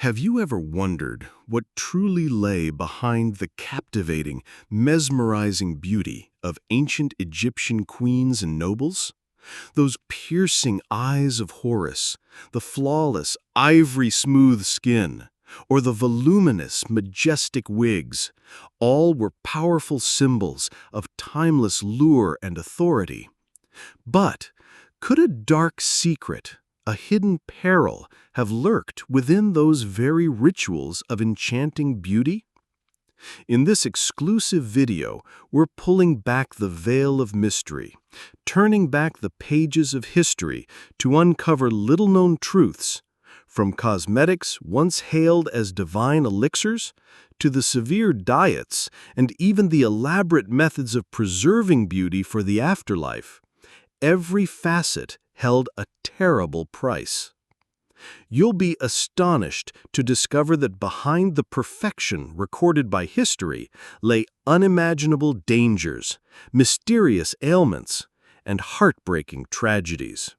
Have you ever wondered what truly lay behind the captivating, mesmerizing beauty of ancient Egyptian queens and nobles? Those piercing eyes of Horus, the flawless, ivory-smooth skin, or the voluminous, majestic wigs, all were powerful symbols of timeless lure and authority. But could a dark secret, a hidden peril, have lurked within those very rituals of enchanting beauty? In this exclusive video, we're pulling back the veil of mystery, turning back the pages of history to uncover little-known truths, from cosmetics once hailed as divine elixirs, to the severe diets and even the elaborate methods of preserving beauty for the afterlife. Every facet held a terrible price. You'll be astonished to discover that behind the perfection recorded by history lay unimaginable dangers, mysterious ailments, and heartbreaking tragedies.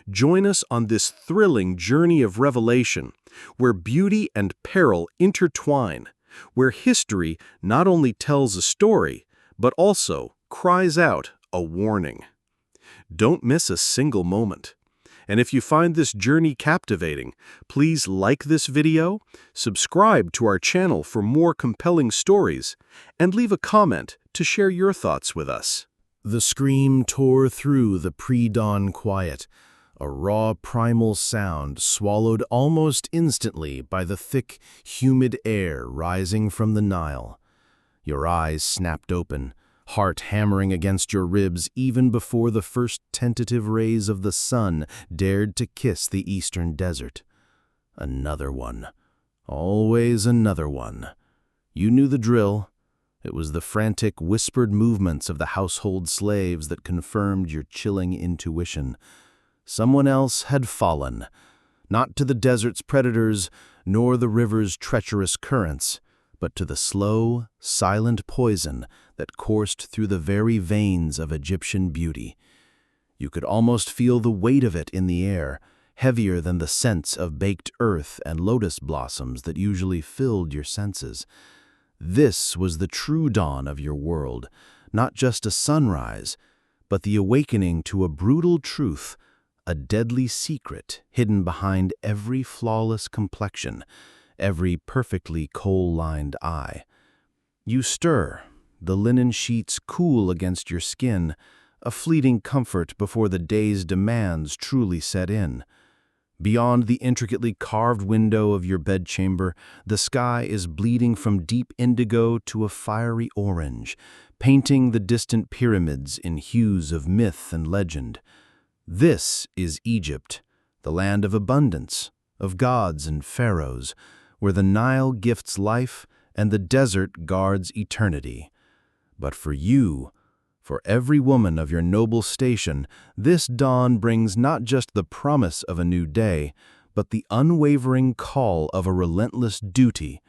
Join us on this thrilling journey of revelation, where beauty and peril intertwine, where history not only tells a story, but also cries out a warning. Don't miss a single moment. And if you find this journey captivating, please like this video, subscribe to our channel for more compelling stories, and leave a comment to share your thoughts with us. The scream tore through the pre-dawn quiet, a raw primal sound swallowed almost instantly by the thick, humid air rising from the Nile. Your eyes snapped open, heart hammering against your ribs even before the first tentative rays of the sun dared to kiss the eastern desert. Another one. Always another one. You knew the drill. It was the frantic, whispered movements of the household slaves that confirmed your chilling intuition. Someone else had fallen, not to the desert's predators, nor the river's treacherous currents, but to the slow, silent poison that coursed through the very veins of Egyptian beauty. You could almost feel the weight of it in the air, heavier than the scents of baked earth and lotus blossoms that usually filled your senses. This was the true dawn of your world, not just a sunrise, but the awakening to a brutal truth, a deadly secret hidden behind every flawless complexion, every perfectly kohl-lined eye. You stir, the linen sheets cool against your skin, a fleeting comfort before the day's demands truly set in. Beyond the intricately carved window of your bedchamber, the sky is bleeding from deep indigo to a fiery orange, painting the distant pyramids in hues of myth and legend. This is Egypt, the land of abundance, of gods and pharaohs, where the Nile gifts life and the desert guards eternity. But for you, for every woman of your noble station, this dawn brings not just the promise of a new day, but the unwavering call of a relentless duty,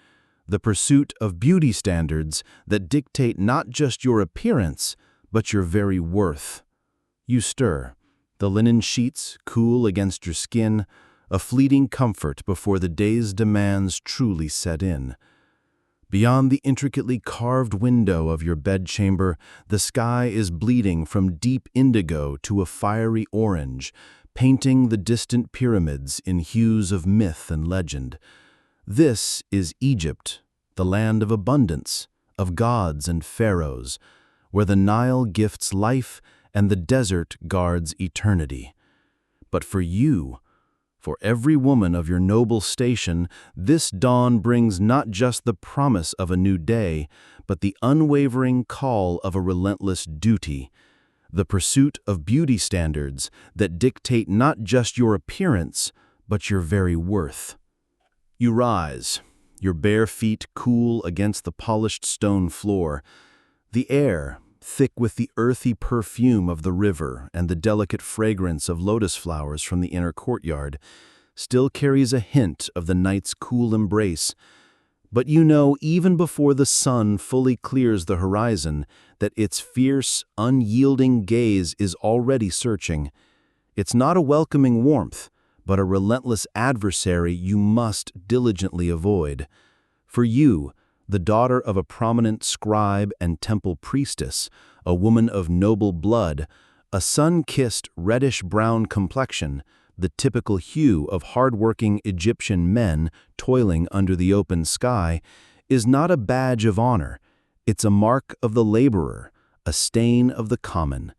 the pursuit of beauty standards that dictate not just your appearance, but your very worth. You stir, the linen sheets cool against your skin, a fleeting comfort before the day's demands truly set in. Beyond the intricately carved window of your bedchamber, the sky is bleeding from deep indigo to a fiery orange, painting the distant pyramids in hues of myth and legend. This is Egypt, the land of abundance, of gods and pharaohs, where the Nile gifts life and the desert guards eternity. But for you, for every woman of your noble station, this dawn brings not just the promise of a new day, but the unwavering call of a relentless duty, the pursuit of beauty standards that dictate not just your appearance, but your very worth. You rise, your bare feet cool against the polished stone floor. The air, thick with the earthy perfume of the river and the delicate fragrance of lotus flowers from the inner courtyard, still carries a hint of the night's cool embrace. But you know, even before the sun fully clears the horizon, that its fierce, unyielding gaze is already searching. It's not a welcoming warmth, but a relentless adversary you must diligently avoid. For you, the daughter of a prominent scribe and temple priestess, a woman of noble blood, a sun-kissed reddish-brown complexion, the typical hue of hard-working Egyptian men toiling under the open sky, is not a badge of honor. It's a mark of the laborer, a stain of the common.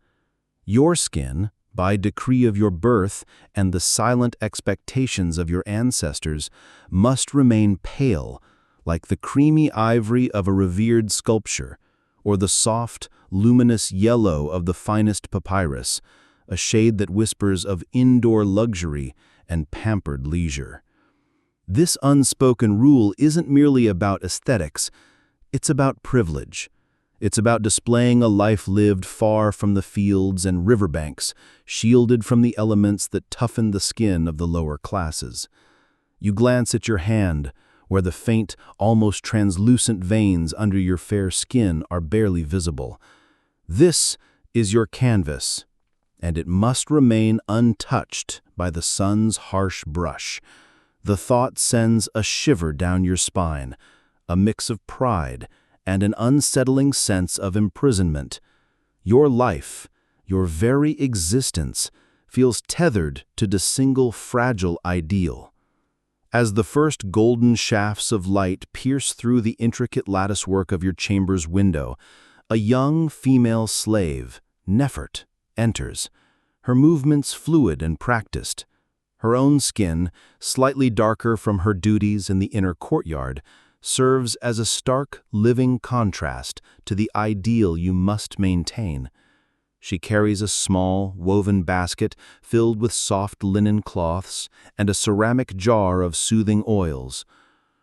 Your skin, by decree of your birth and the silent expectations of your ancestors, must remain pale, like the creamy ivory of a revered sculpture, or the soft, luminous yellow of the finest papyrus, a shade that whispers of indoor luxury and pampered leisure. This unspoken rule isn't merely about aesthetics, it's about privilege. It's about displaying a life lived far from the fields and riverbanks, shielded from the elements that toughen the skin of the lower classes. You glance at your hand, where the faint, almost translucent veins under your fair skin are barely visible. This is your canvas, and it must remain untouched by the sun's harsh brush. The thought sends a shiver down your spine, a mix of pride and an unsettling sense of imprisonment. Your life, your very existence, feels tethered to the single fragile ideal. As the first golden shafts of light pierce through the intricate latticework of your chamber's window, a young female slave, Nefert, enters, her movements fluid and practiced. Her own skin, slightly darker from her duties in the inner courtyard, serves as a stark, living contrast to the ideal you must maintain. She carries a small, woven basket filled with soft linen cloths and a ceramic jar of soothing oils.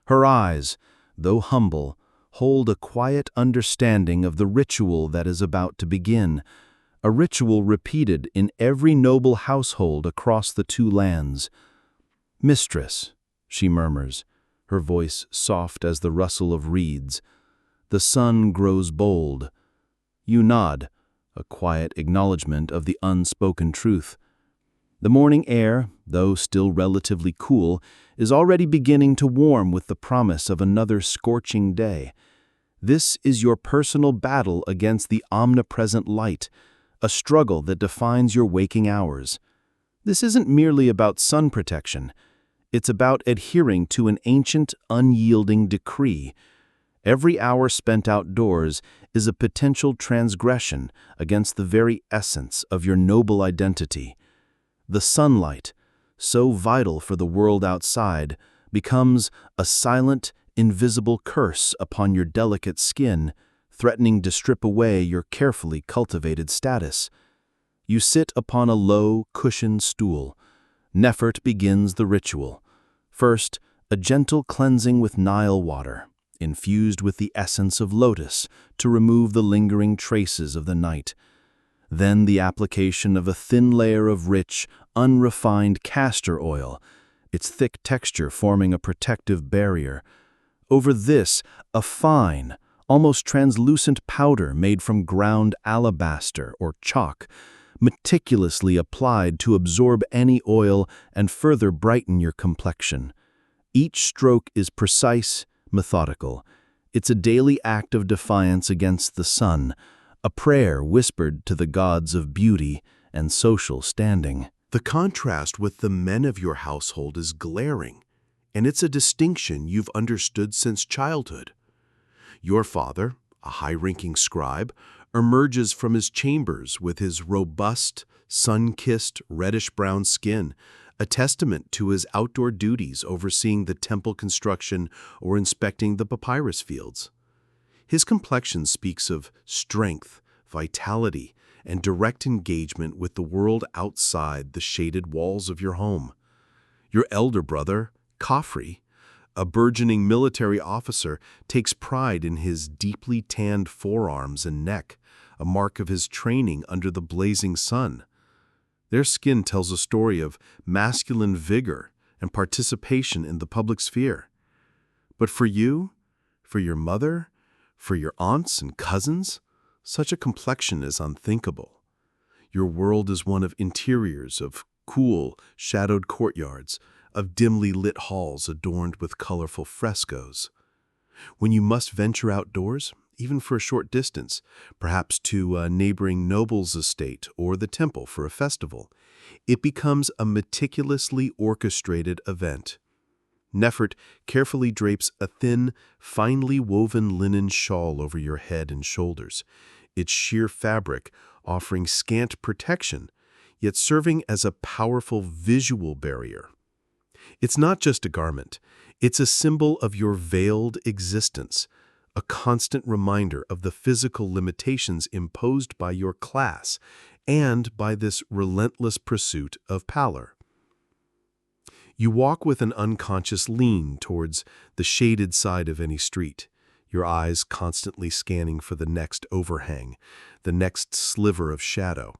Her eyes, though humble, hold a quiet understanding of the ritual that is about to begin, a ritual repeated in every noble household across the two lands. "Mistress," she murmurs, her voice soft as the rustle of reeds. The sun grows bold. You nod, a quiet acknowledgement of the unspoken truth. The morning air, though still relatively cool, is already beginning to warm with the promise of another scorching day. This is your personal battle against the omnipresent light, a struggle that defines your waking hours. This isn't merely about sun protection. It's about adhering to an ancient, unyielding decree. Every hour spent outdoors is a potential transgression against the very essence of your noble identity. The sunlight, so vital for the world outside, becomes a silent, invisible curse upon your delicate skin, threatening to strip away your carefully cultivated status. You sit upon a low, cushioned stool. Nefert begins the ritual. First, a gentle cleansing with Nile water, infused with the essence of lotus to remove the lingering traces of the night. Then the application of a thin layer of rich, unrefined castor oil, its thick texture forming a protective barrier. Over this, a fine, almost translucent powder made from ground alabaster or chalk, meticulously applied to absorb any oil and further brighten your complexion. Each stroke is precise, methodical. It's a daily act of defiance against the sun, a prayer whispered to the gods of beauty and social standing. The contrast with the men of your household is glaring, and it's a distinction you've understood since childhood. Your father, a high-ranking scribe, emerges from his chambers with his robust, sun-kissed, reddish-brown skin, a testament to his outdoor duties overseeing the temple construction or inspecting the papyrus fields. His complexion speaks of strength, vitality, and direct engagement with the world outside the shaded walls of your home. Your elder brother, Khafre, a burgeoning military officer, takes pride in his deeply tanned forearms and neck, a mark of his training under the blazing sun. Their skin tells a story of masculine vigor and participation in the public sphere. But for you, for your mother, for your aunts and cousins, such a complexion is unthinkable. Your world is one of interiors, of cool, shadowed courtyards, of dimly lit halls adorned with colorful frescoes. When you must venture outdoors, even for a short distance, perhaps to a neighboring noble's estate or the temple for a festival, it becomes a meticulously orchestrated event. Nefert carefully drapes a thin, finely woven linen shawl over your head and shoulders, its sheer fabric offering scant protection, yet serving as a powerful visual barrier. It's not just a garment, it's a symbol of your veiled existence, a constant reminder of the physical limitations imposed by your class and by this relentless pursuit of pallor. You walk with an unconscious lean towards the shaded side of any street, your eyes constantly scanning for the next overhang, the next sliver of shadow.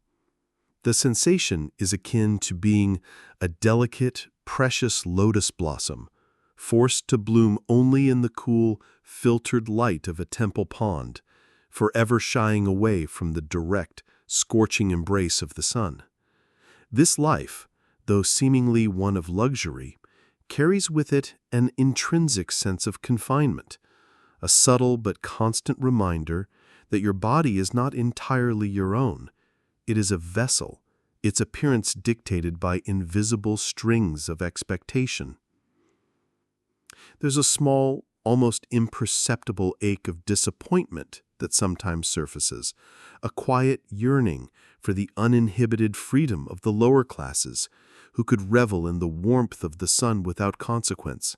The sensation is akin to being a delicate, precious lotus blossom, forced to bloom only in the cool, filtered light of a temple pond, forever shying away from the direct, scorching embrace of the sun. This life, though seemingly one of luxury, carries with it an intrinsic sense of confinement, a subtle but constant reminder that your body is not entirely your own. It is a vessel, its appearance dictated by invisible strings of expectation. There's a small, almost imperceptible ache of disappointment that sometimes surfaces, a quiet yearning for the uninhibited freedom of the lower classes, who could revel in the warmth of the sun without consequence.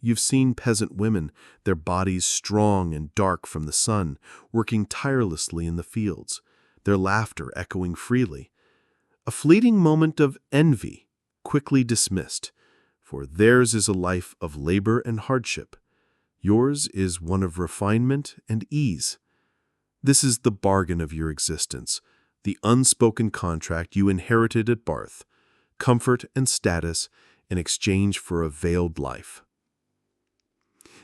You've seen peasant women, their bodies strong and dark from the sun, working tirelessly in the fields, their laughter echoing freely. A fleeting moment of envy, quickly dismissed, for theirs is a life of labor and hardship. Yours is one of refinement and ease. This is the bargain of your existence, the unspoken contract you inherited at birth, comfort and status in exchange for a veiled life.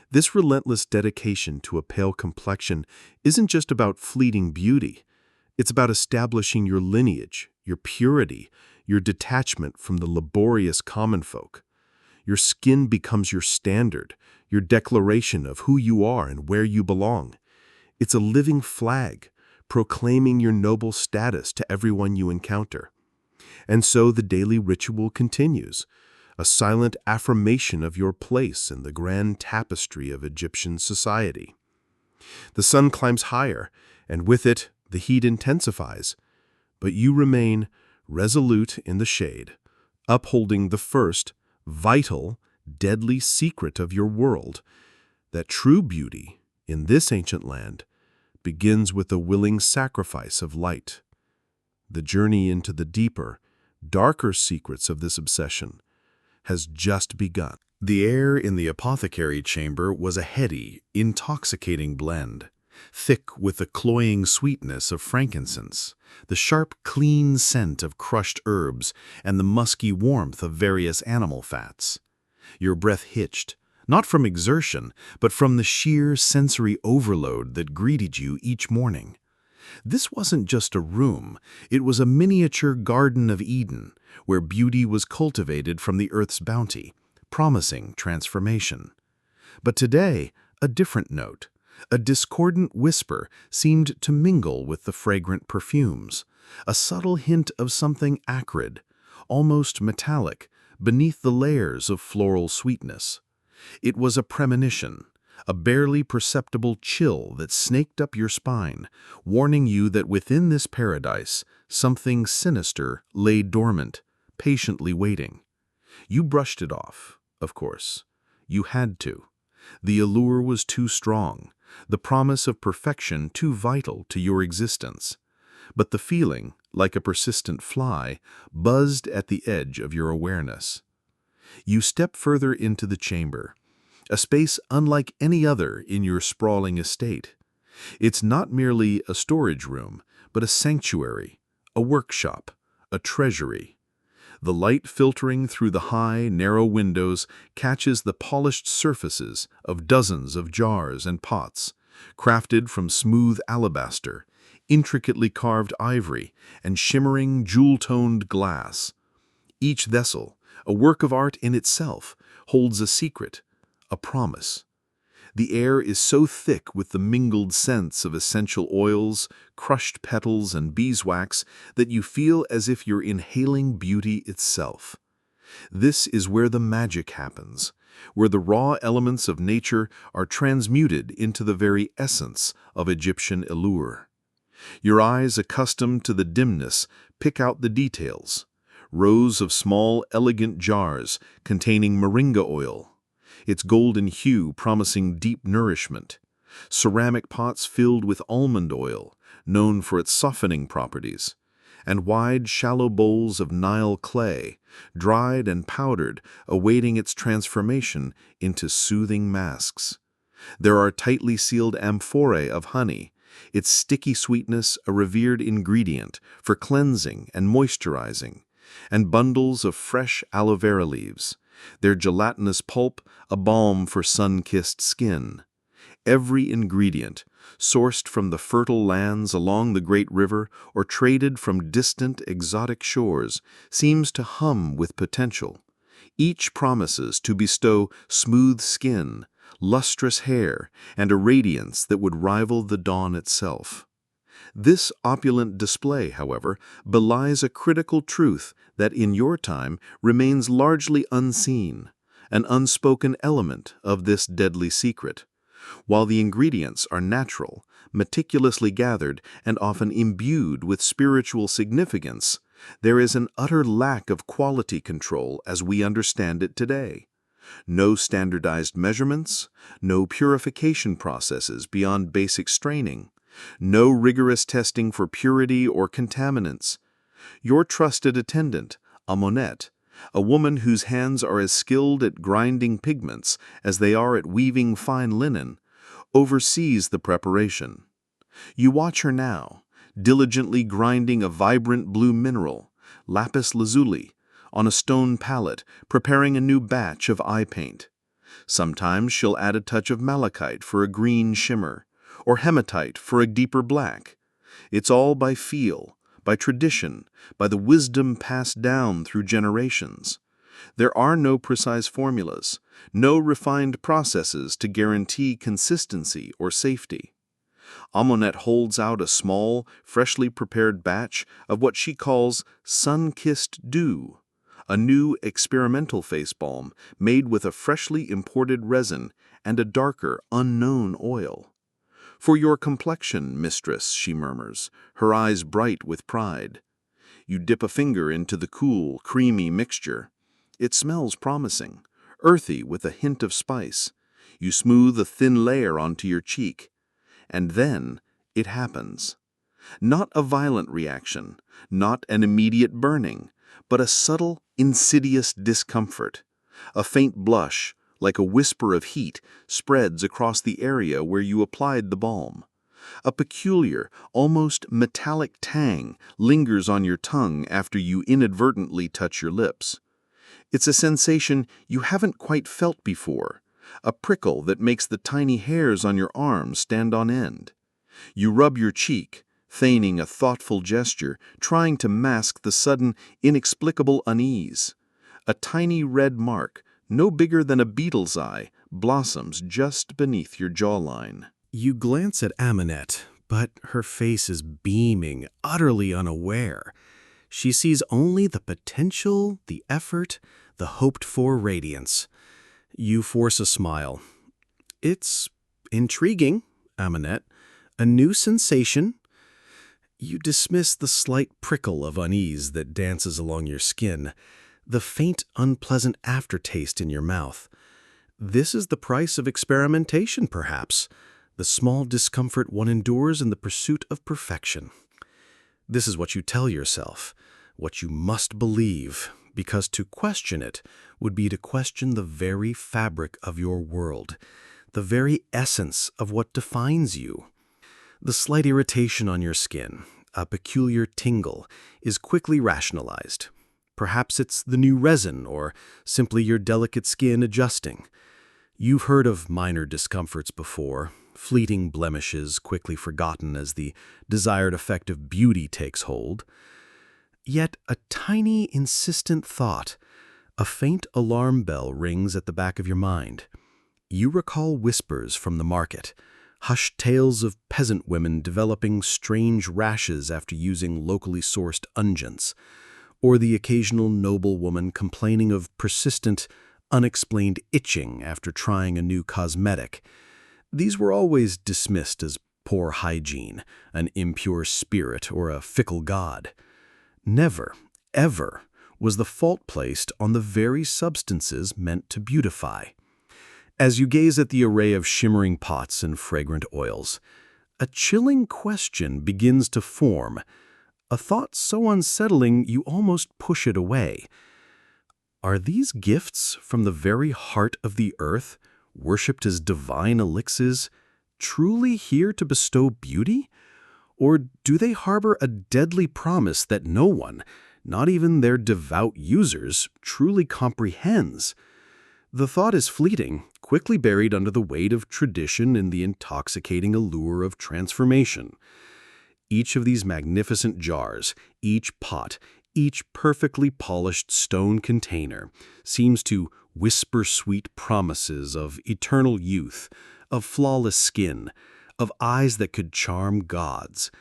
This relentless dedication to a pale complexion isn't just about fleeting beauty. It's about establishing your lineage, your purity, your detachment from the laborious common folk. Your skin becomes your standard, your declaration of who you are and where you belong. It's a living flag, proclaiming your noble status to everyone you encounter. And so the daily ritual continues, a silent affirmation of your place in the grand tapestry of Egyptian society. The sun climbs higher, and with it, the heat intensifies, but you remain resolute in the shade, upholding the first, vital, deadly secret of your world, that true beauty, in this ancient land, begins with a willing sacrifice of light. The journey into the deeper, darker secrets of this obsession has just begun. The air in the apothecary chamber was a heady, intoxicating blend, thick with the cloying sweetness of frankincense, the sharp, clean scent of crushed herbs, and the musky warmth of various animal fats. Your breath hitched, not from exertion, but from the sheer sensory overload that greeted you each morning. This wasn't just a room, it was a miniature Garden of Eden, where beauty was cultivated from the earth's bounty, promising transformation. But today, a different note, a discordant whisper seemed to mingle with the fragrant perfumes, a subtle hint of something acrid, almost metallic, beneath the layers of floral sweetness. It was a premonition, a barely perceptible chill that snaked up your spine, warning you that within this paradise, something sinister lay dormant, patiently waiting. You brushed it off, of course. You had to. The allure was too strong, the promise of perfection too vital to your existence. But the feeling, like a persistent fly, buzzed at the edge of your awareness. You step further into the chamber, a space unlike any other in your sprawling estate. It's not merely a storage room, but a sanctuary, a workshop, a treasury. The light filtering through the high, narrow windows catches the polished surfaces of dozens of jars and pots, crafted from smooth alabaster, intricately carved ivory, and shimmering jewel-toned glass. Each vessel, a work of art in itself, holds a secret, a promise. The air is so thick with the mingled scents of essential oils, crushed petals, and beeswax that you feel as if you're inhaling beauty itself. This is where the magic happens, where the raw elements of nature are transmuted into the very essence of Egyptian allure. Your eyes, accustomed to the dimness, pick out the details. Rows of small, elegant jars containing moringa oil, its golden hue promising deep nourishment. Ceramic pots filled with almond oil, known for its softening properties. And wide, shallow bowls of Nile clay, dried and powdered, awaiting its transformation into soothing masks. There are tightly sealed amphorae of honey, its sticky sweetness a revered ingredient for cleansing and moisturizing, and bundles of fresh aloe vera leaves, their gelatinous pulp a balm for sun-kissed skin. Every ingredient, sourced from the fertile lands along the great river or traded from distant exotic shores, seems to hum with potential. Each promises to bestow smooth skin, lustrous hair, and a radiance that would rival the dawn itself. This opulent display, however, belies a critical truth that in your time remains largely unseen, an unspoken element of this deadly secret. While the ingredients are natural, meticulously gathered, and often imbued with spiritual significance, there is an utter lack of quality control as we understand it today. No standardized measurements, no purification processes beyond basic straining, no rigorous testing for purity or contaminants. Your trusted attendant, a monette, a woman whose hands are as skilled at grinding pigments as they are at weaving fine linen, oversees the preparation. You watch her now, diligently grinding a vibrant blue mineral, lapis lazuli, on a stone palette, preparing a new batch of eye paint. Sometimes she'll add a touch of malachite for a green shimmer, or hematite for a deeper black. It's all by feel, by tradition, by the wisdom passed down through generations. There are no precise formulas, no refined processes to guarantee consistency or safety. Amonette holds out a small, freshly prepared batch of what she calls sun-kissed dew, a new experimental face balm made with a freshly imported resin and a darker, unknown oil. "For your complexion, mistress," she murmurs, her eyes bright with pride. You dip a finger into the cool, creamy mixture. It smells promising, earthy with a hint of spice. You smooth a thin layer onto your cheek. And then it happens. Not a violent reaction, not an immediate burning, but a subtle, insidious discomfort. A faint blush, like a whisper of heat, spreads across the area where you applied the balm. A peculiar, almost metallic tang lingers on your tongue after you inadvertently touch your lips. It's a sensation you haven't quite felt before, a prickle that makes the tiny hairs on your arms stand on end. You rub your cheek, feigning a thoughtful gesture, trying to mask the sudden, inexplicable unease. A tiny red mark, no bigger than a beetle's eye, blossoms just beneath your jawline. You glance at Amonette, but her face is beaming, utterly unaware. She sees only the potential, the effort, the hoped-for radiance. You force a smile. "It's intriguing, Amonette. A new sensation." You dismiss the slight prickle of unease that dances along your skin, the faint, unpleasant aftertaste in your mouth. This is the price of experimentation, perhaps, the small discomfort one endures in the pursuit of perfection. This is what you tell yourself, what you must believe, because to question it would be to question the very fabric of your world, the very essence of what defines you. The slight irritation on your skin, a peculiar tingle, is quickly rationalized. Perhaps it's the new resin or simply your delicate skin adjusting. You've heard of minor discomforts before, fleeting blemishes quickly forgotten as the desired effect of beauty takes hold. Yet a tiny, insistent thought, a faint alarm bell rings at the back of your mind. You recall whispers from the market, hushed tales of peasant women developing strange rashes after using locally sourced unguents, or the occasional noble woman complaining of persistent, unexplained itching after trying a new cosmetic. These were always dismissed as poor hygiene, an impure spirit, or a fickle god. Never, ever, was the fault placed on the very substances meant to beautify. As you gaze at the array of shimmering pots and fragrant oils, a chilling question begins to form, a thought so unsettling you almost push it away. Are these gifts from the very heart of the earth, worshipped as divine elixirs, truly here to bestow beauty? Or do they harbor a deadly promise that no one, not even their devout users, truly comprehends? The thought is fleeting, quickly buried under the weight of tradition and the intoxicating allure of transformation. Each of these magnificent jars, each pot, each perfectly polished stone container seems to whisper sweet promises of eternal youth, of flawless skin, of eyes that could charm gods.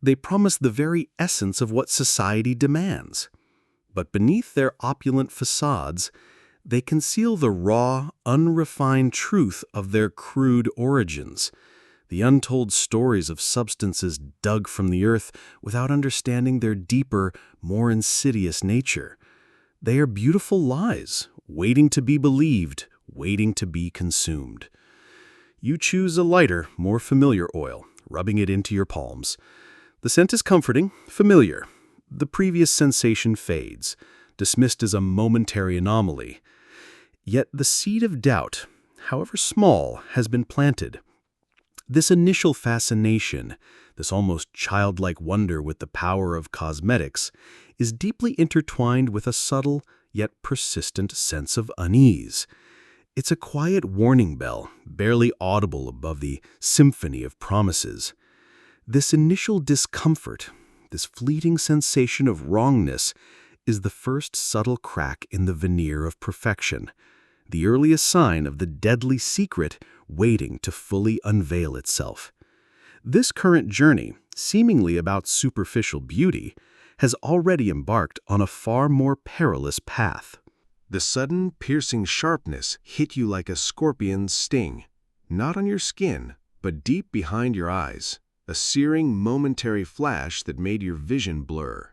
They promise the very essence of what society demands. But beneath their opulent facades, they conceal the raw, unrefined truth of their crude origins, the untold stories of substances dug from the earth without understanding their deeper, more insidious nature. They are beautiful lies, waiting to be believed, waiting to be consumed. You choose a lighter, more familiar oil, rubbing it into your palms. The scent is comforting, familiar. The previous sensation fades, dismissed as a momentary anomaly. Yet the seed of doubt, however small, has been planted. This initial fascination, this almost childlike wonder with the power of cosmetics, is deeply intertwined with a subtle yet persistent sense of unease. It's a quiet warning bell, barely audible above the symphony of promises. This initial discomfort, this fleeting sensation of wrongness, is the first subtle crack in the veneer of perfection, the earliest sign of the deadly secret waiting to fully unveil itself. This current journey, seemingly about superficial beauty, has already embarked on a far more perilous path. The sudden, piercing sharpness hit you like a scorpion's sting, not on your skin, but deep behind your eyes, a searing, momentary flash that made your vision blur.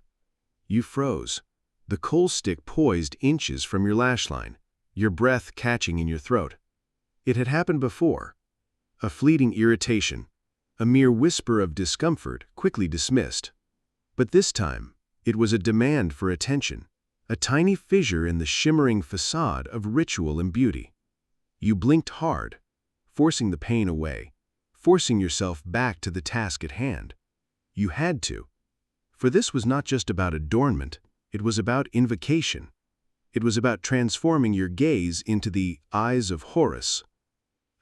You froze, the coal stick poised inches from your lash line, your breath catching in your throat. It had happened before. A fleeting irritation, a mere whisper of discomfort quickly dismissed. But this time, it was a demand for attention, a tiny fissure in the shimmering facade of ritual and beauty. You blinked hard, forcing the pain away, forcing yourself back to the task at hand. You had to. For this was not just about adornment, it was about invocation. It was about transforming your gaze into the Eyes of Horus,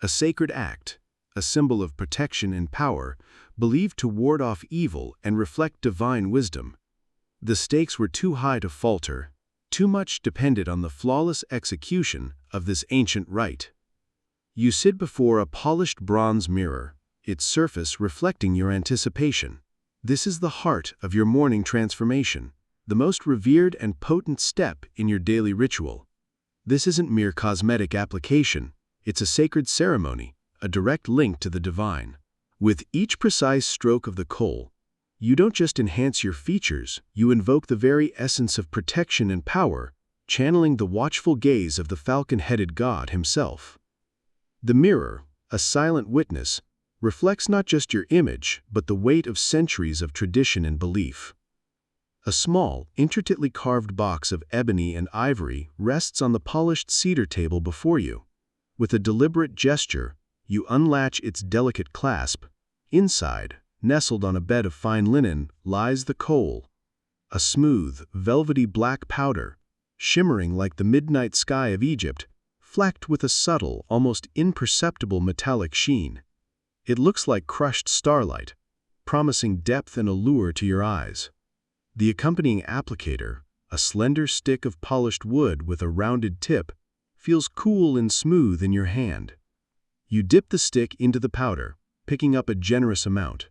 a sacred act, a symbol of protection and power, believed to ward off evil and reflect divine wisdom. The stakes were too high to falter, too much depended on the flawless execution of this ancient rite. You sit before a polished bronze mirror, its surface reflecting your anticipation. This is the heart of your morning transformation, the most revered and potent step in your daily ritual. This isn't mere cosmetic application, it's a sacred ceremony, a direct link to the divine. With each precise stroke of the coal, you don't just enhance your features, you invoke the very essence of protection and power, channeling the watchful gaze of the falcon-headed god himself. The mirror, a silent witness, reflects not just your image, but the weight of centuries of tradition and belief. A small, intricately carved box of ebony and ivory rests on the polished cedar table before you. With a deliberate gesture, you unlatch its delicate clasp. Inside, nestled on a bed of fine linen, lies the coal, a smooth, velvety black powder, shimmering like the midnight sky of Egypt, flecked with a subtle, almost imperceptible metallic sheen. It looks like crushed starlight, promising depth and allure to your eyes. The accompanying applicator, a slender stick of polished wood with a rounded tip, feels cool and smooth in your hand. You dip the stick into the powder, picking up a generous amount.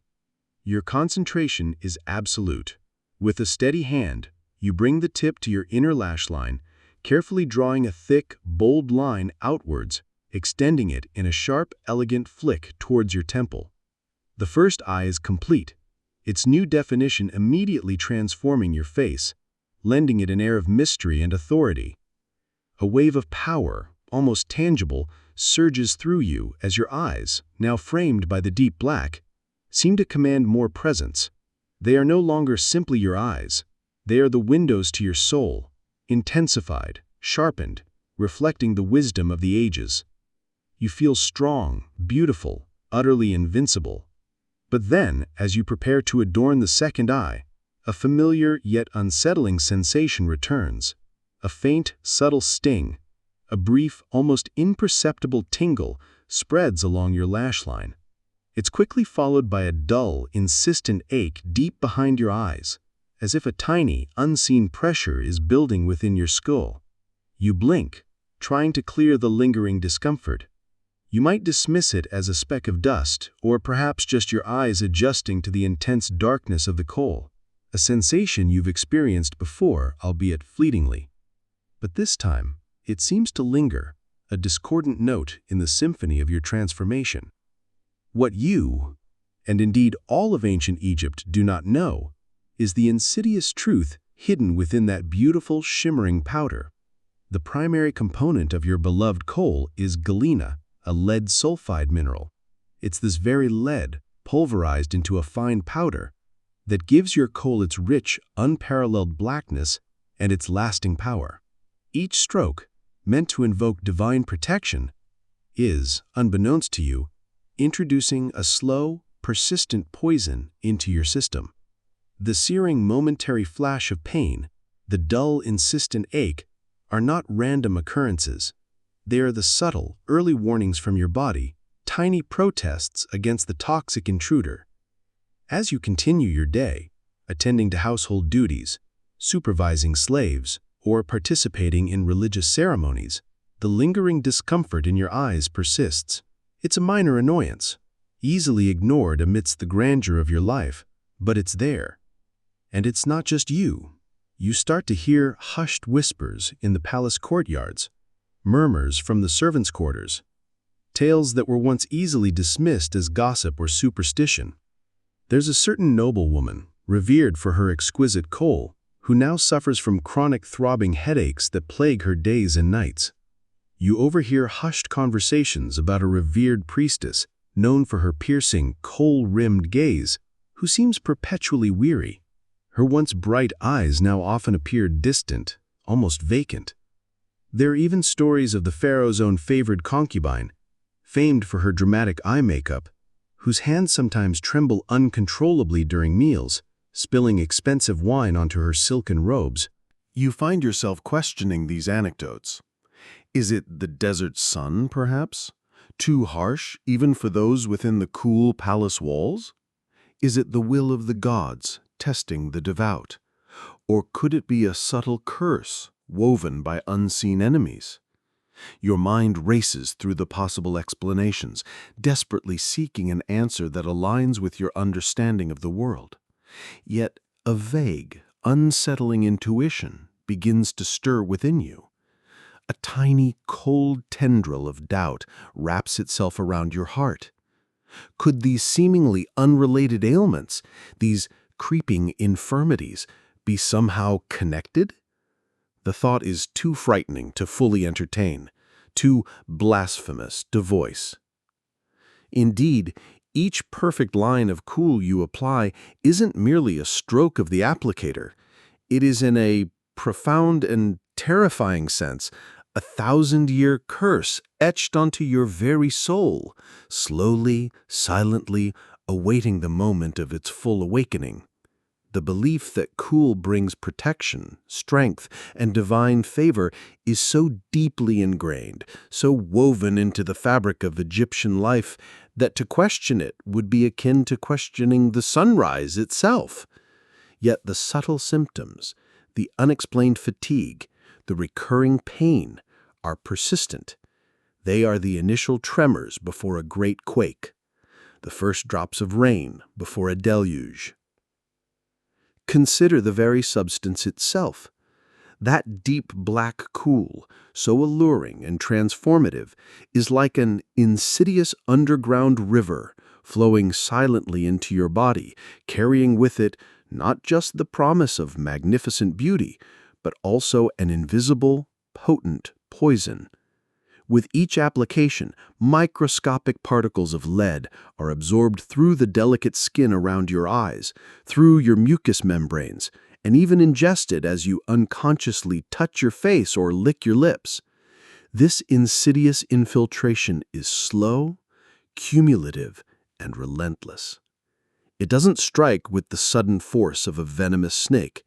Your concentration is absolute. With a steady hand, you bring the tip to your inner lash line, carefully drawing a thick, bold line outwards, extending it in a sharp, elegant flick towards your temple. The first eye is complete, its new definition immediately transforming your face, lending it an air of mystery and authority. A wave of power, almost tangible, surges through you as your eyes, now framed by the deep black, seem to command more presence. They are no longer simply your eyes. They are the windows to your soul, intensified, sharpened, reflecting the wisdom of the ages. You feel strong, beautiful, utterly invincible. But then, as you prepare to adorn the second eye, a familiar yet unsettling sensation returns. A faint, subtle sting, a brief, almost imperceptible tingle spreads along your lash line. It's quickly followed by a dull, insistent ache deep behind your eyes, as if a tiny, unseen pressure is building within your skull. You blink, trying to clear the lingering discomfort. You might dismiss it as a speck of dust, or perhaps just your eyes adjusting to the intense darkness of the coal, a sensation you've experienced before, albeit fleetingly. But this time, it seems to linger, a discordant note in the symphony of your transformation. What you, and indeed all of ancient Egypt, do not know is the insidious truth hidden within that beautiful, shimmering powder. The primary component of your beloved coal is galena, a lead sulfide mineral. It's this very lead, pulverized into a fine powder, that gives your coal its rich, unparalleled blackness and its lasting power. Each stroke, meant to invoke divine protection, is, unbeknownst to you, introducing a slow, persistent poison into your system. The searing momentary flash of pain, the dull, insistent ache, are not random occurrences. They are the subtle, early warnings from your body, tiny protests against the toxic intruder. As you continue your day, attending to household duties, supervising slaves, or participating in religious ceremonies, the lingering discomfort in your eyes persists. It's a minor annoyance, easily ignored amidst the grandeur of your life, but it's there. And it's not just you. You start to hear hushed whispers in the palace courtyards, murmurs from the servants' quarters, tales that were once easily dismissed as gossip or superstition. There's a certain noblewoman, revered for her exquisite coal, who now suffers from chronic throbbing headaches that plague her days and nights. You overhear hushed conversations about a revered priestess, known for her piercing, coal-rimmed gaze, who seems perpetually weary. Her once bright eyes now often appear distant, almost vacant. There are even stories of the pharaoh's own favored concubine, famed for her dramatic eye makeup, whose hands sometimes tremble uncontrollably during meals, spilling expensive wine onto her silken robes. You find yourself questioning these anecdotes. Is it the desert sun, perhaps? Too harsh, even for those within the cool palace walls? Is it the will of the gods, testing the devout? Or could it be a subtle curse, woven by unseen enemies? Your mind races through the possible explanations, desperately seeking an answer that aligns with your understanding of the world. Yet a vague, unsettling intuition begins to stir within you. A tiny, cold tendril of doubt wraps itself around your heart. Could these seemingly unrelated ailments, these creeping infirmities, be somehow connected? The thought is too frightening to fully entertain, too blasphemous to voice. Indeed, each perfect line of cool you apply isn't merely a stroke of the applicator. It is, in a profound and terrifying sense, a 1,000-year curse etched onto your very soul, slowly, silently, awaiting the moment of its full awakening. The belief that cool brings protection, strength, and divine favor is so deeply ingrained, so woven into the fabric of Egyptian life, that to question it would be akin to questioning the sunrise itself. Yet the subtle symptoms, the unexplained fatigue, the recurring pain, are persistent. They are the initial tremors before a great quake, the first drops of rain before a deluge. Consider the very substance itself. That deep black cool, so alluring and transformative, is like an insidious underground river flowing silently into your body, carrying with it not just the promise of magnificent beauty, but also an invisible, potent poison. With each application, microscopic particles of lead are absorbed through the delicate skin around your eyes, through your mucous membranes, and even ingested as you unconsciously touch your face or lick your lips. This insidious infiltration is slow, cumulative, and relentless. It doesn't strike with the sudden force of a venomous snake.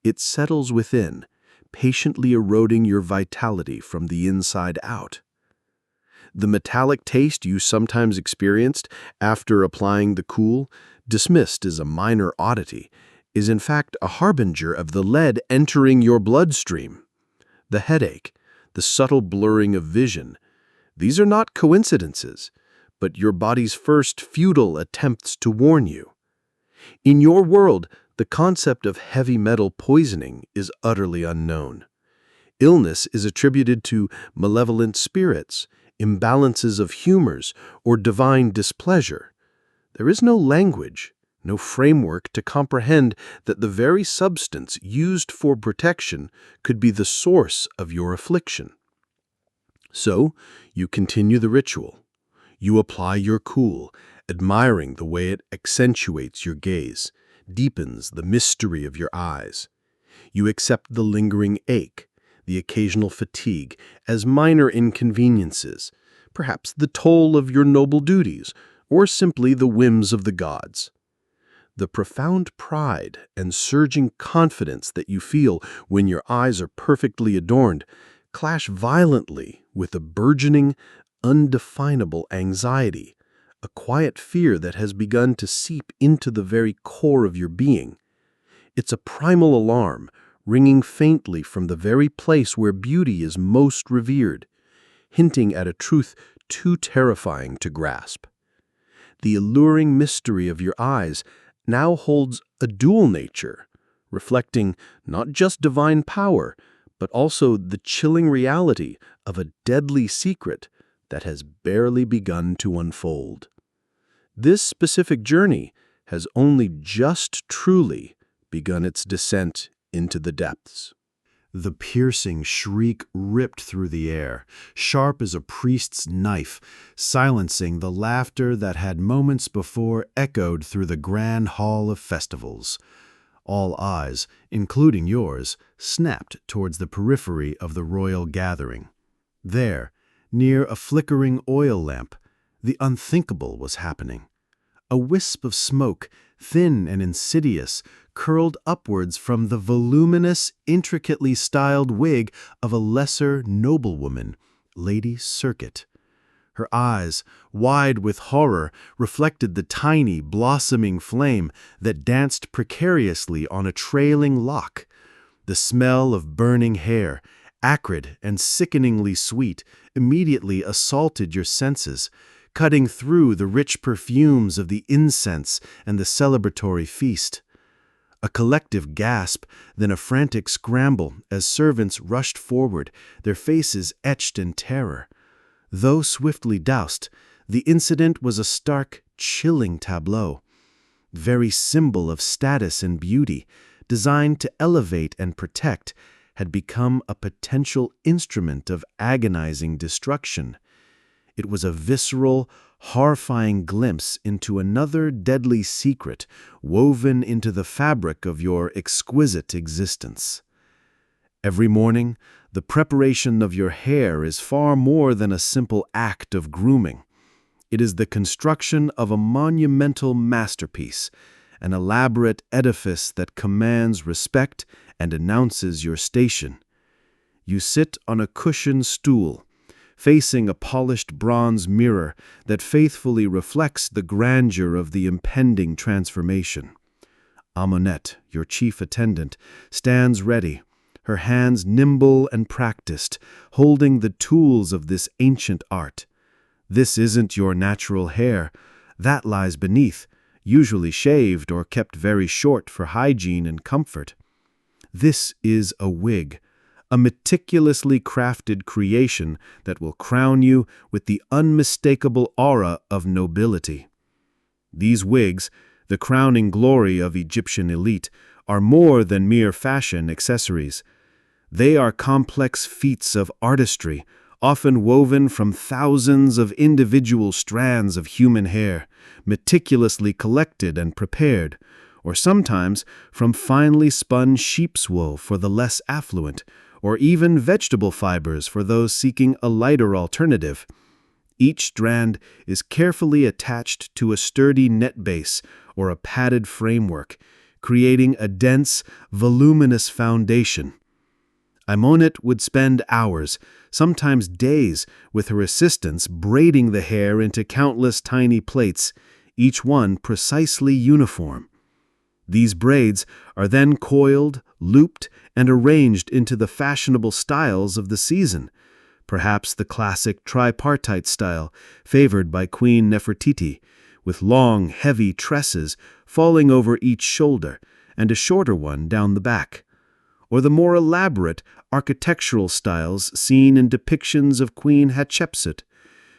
It settles within, patiently eroding your vitality from the inside out. The metallic taste you sometimes experienced after applying the cool, dismissed as a minor oddity, is in fact a harbinger of the lead entering your bloodstream. The headache, the subtle blurring of vision, these are not coincidences, but your body's first futile attempts to warn you. In your world, the concept of heavy metal poisoning is utterly unknown. Illness is attributed to malevolent spirits, imbalances of humors, or divine displeasure. There is no language, no framework to comprehend that the very substance used for protection could be the source of your affliction. So, you continue the ritual. You apply your cool, admiring the way it accentuates your gaze, deepens the mystery of your eyes. You accept the lingering ache, the occasional fatigue, as minor inconveniences, perhaps the toll of your noble duties, or simply the whims of the gods. The profound pride and surging confidence that you feel when your eyes are perfectly adorned clash violently with a burgeoning, undefinable anxiety, a quiet fear that has begun to seep into the very core of your being. It's a primal alarm, ringing faintly from the very place where beauty is most revered, hinting at a truth too terrifying to grasp. The alluring mystery of your eyes now holds a dual nature, reflecting not just divine power, but also the chilling reality of a deadly secret that has barely begun to unfold. This specific journey has only just truly begun its descent into the depths. The piercing shriek ripped through the air, sharp as a priest's knife, silencing the laughter that had moments before echoed through the grand hall of festivals. All eyes, including yours, snapped towards the periphery of the royal gathering. There, near a flickering oil lamp, the unthinkable was happening. A wisp of smoke, thin and insidious, curled upwards from the voluminous, intricately styled wig of a lesser noblewoman, Lady Circuit. Her eyes, wide with horror, reflected the tiny, blossoming flame that danced precariously on a trailing lock. The smell of burning hair, acrid and sickeningly sweet, immediately assaulted your senses, cutting through the rich perfumes of the incense and the celebratory feast. A collective gasp, then a frantic scramble as servants rushed forward, their faces etched in terror. Though swiftly doused, the incident was a stark, chilling tableau, very symbol of status and beauty, designed to elevate and protect, had become a potential instrument of agonizing destruction. It was a visceral, horrifying glimpse into another deadly secret woven into the fabric of your exquisite existence. Every morning, the preparation of your hair is far more than a simple act of grooming. It is the construction of a monumental masterpiece, an elaborate edifice that commands respect and announces your station. You sit on a cushioned stool, facing a polished bronze mirror that faithfully reflects the grandeur of the impending transformation. Amunet, your chief attendant, stands ready, her hands nimble and practiced, holding the tools of this ancient art. This isn't your natural hair. That lies beneath, usually shaved or kept very short for hygiene and comfort. This is a wig, a meticulously crafted creation that will crown you with the unmistakable aura of nobility. These wigs, the crowning glory of Egyptian elite, are more than mere fashion accessories. They are complex feats of artistry, often woven from thousands of individual strands of human hair, meticulously collected and prepared, or sometimes from finely spun sheep's wool for the less affluent, or even vegetable fibers for those seeking a lighter alternative. Each strand is carefully attached to a sturdy net base or a padded framework, creating a dense, voluminous foundation. Amunet would spend hours, sometimes days, with her assistants braiding the hair into countless tiny plaits, each one precisely uniform. These braids are then coiled, looped, and arranged into the fashionable styles of the season, perhaps the classic tripartite style favored by Queen Nefertiti, with long, heavy tresses falling over each shoulder and a shorter one down the back, or the more elaborate architectural styles seen in depictions of Queen Hatshepsut,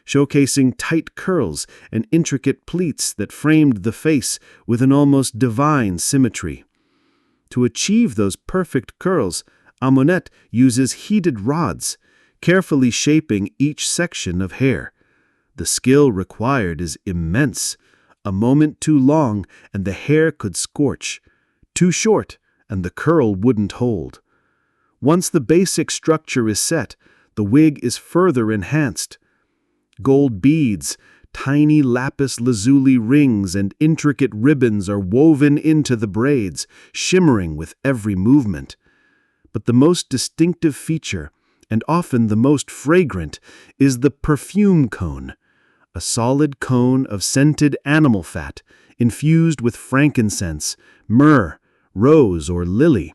showcasing tight curls and intricate pleats that framed the face with an almost divine symmetry. To achieve those perfect curls, Amunet uses heated rods, carefully shaping each section of hair. The skill required is immense. A moment too long and the hair could scorch. Too short and the curl wouldn't hold. Once the basic structure is set, the wig is further enhanced. Gold beads, tiny lapis lazuli rings, and intricate ribbons are woven into the braids, shimmering with every movement. But the most distinctive feature, and often the most fragrant, is the perfume cone, a solid cone of scented animal fat, infused with frankincense, myrrh, rose, or lily.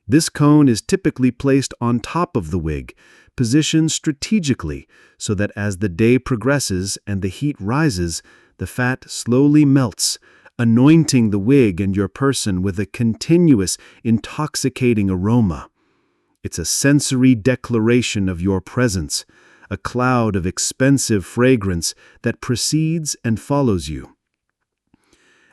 This cone is typically placed on top of the wig, positioned strategically so that as the day progresses and the heat rises, the fat slowly melts, anointing the wig and your person with a continuous, intoxicating aroma. It's a sensory declaration of your presence, a cloud of expensive fragrance that precedes and follows you.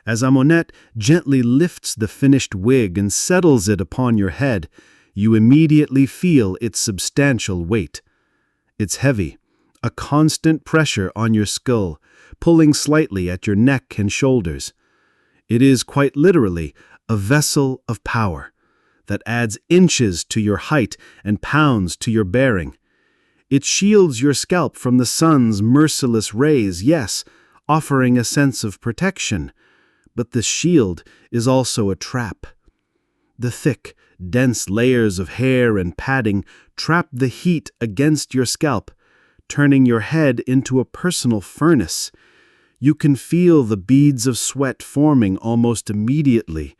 As Amunet gently lifts the finished wig and settles it upon your head, you immediately feel its substantial weight. It's heavy, a constant pressure on your skull, pulling slightly at your neck and shoulders. It is quite literally a vessel of power that adds inches to your height and pounds to your bearing. It shields your scalp from the sun's merciless rays, yes, offering a sense of protection. But the shield is also a trap. The thick, dense layers of hair and padding trap the heat against your scalp, turning your head into a personal furnace. You can feel the beads of sweat forming almost immediately,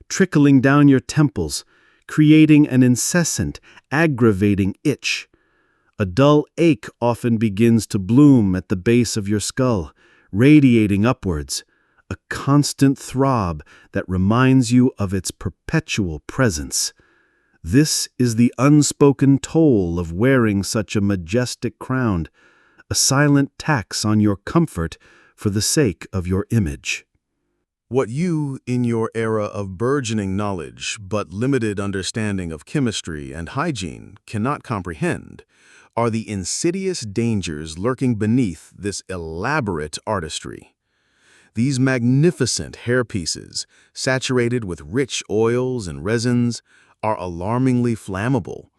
trickling down your temples, creating an incessant, aggravating itch. A dull ache often begins to bloom at the base of your skull, radiating upwards, a constant throb that reminds you of its perpetual presence. This is the unspoken toll of wearing such a majestic crown, a silent tax on your comfort for the sake of your image. What you, in your era of burgeoning knowledge but limited understanding of chemistry and hygiene, cannot comprehend, are the insidious dangers lurking beneath this elaborate artistry. These magnificent hairpieces, saturated with rich oils and resins, are alarmingly flammable.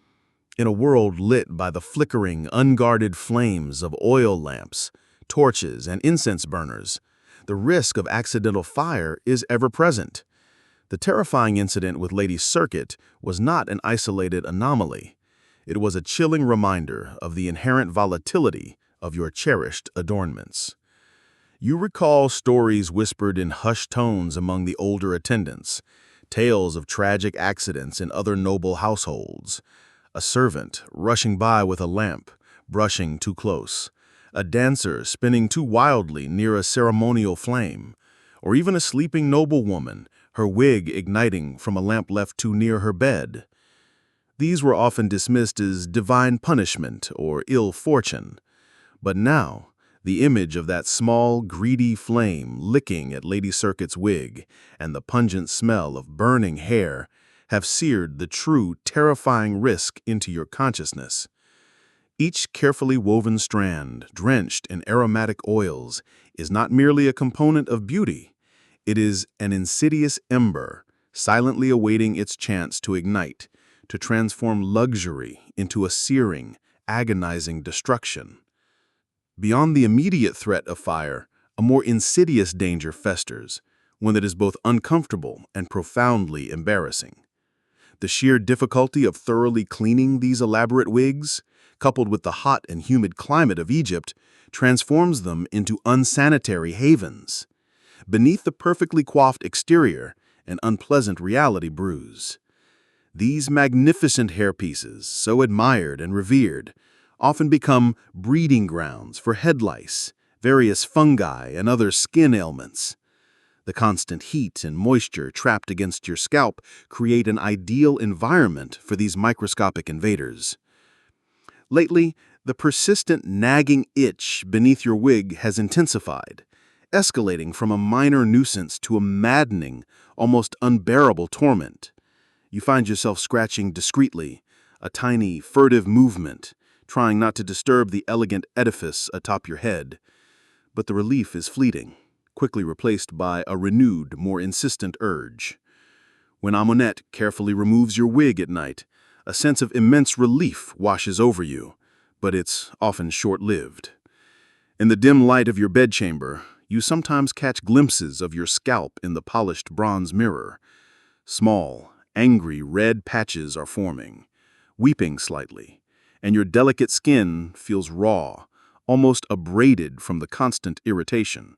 In a world lit by the flickering, unguarded flames of oil lamps, torches, and incense burners, the risk of accidental fire is ever present. The terrifying incident with Lady Circuit was not an isolated anomaly. It was a chilling reminder of the inherent volatility of your cherished adornments. You recall stories whispered in hushed tones among the older attendants, tales of tragic accidents in other noble households. A servant rushing by with a lamp, brushing too close, a dancer spinning too wildly near a ceremonial flame, or even a sleeping noblewoman, her wig igniting from a lamp left too near her bed. These were often dismissed as divine punishment or ill fortune. But now, the image of that small, greedy flame licking at Lady Circuit's wig and the pungent smell of burning hair have seared the true, terrifying risk into your consciousness. Each carefully woven strand, drenched in aromatic oils, is not merely a component of beauty. It is an insidious ember, silently awaiting its chance to ignite, to transform luxury into a searing, agonizing destruction. Beyond the immediate threat of fire, a more insidious danger festers, one that is both uncomfortable and profoundly embarrassing. The sheer difficulty of thoroughly cleaning these elaborate wigs, coupled with the hot and humid climate of Egypt, transforms them into unsanitary havens. Beneath the perfectly coiffed exterior, an unpleasant reality brews. These magnificent hairpieces, so admired and revered, often become breeding grounds for head lice, various fungi, and other skin ailments. The constant heat and moisture trapped against your scalp create an ideal environment for these microscopic invaders. Lately, the persistent nagging itch beneath your wig has intensified, escalating from a minor nuisance to a maddening, almost unbearable torment. You find yourself scratching discreetly, a tiny, furtive movement, trying not to disturb the elegant edifice atop your head. But the relief is fleeting, quickly replaced by a renewed, more insistent urge. When Amunet carefully removes your wig at night, a sense of immense relief washes over you, but it's often short-lived. In the dim light of your bedchamber, you sometimes catch glimpses of your scalp in the polished bronze mirror. Small, angry red patches are forming, weeping slightly, and your delicate skin feels raw, almost abraded from the constant irritation.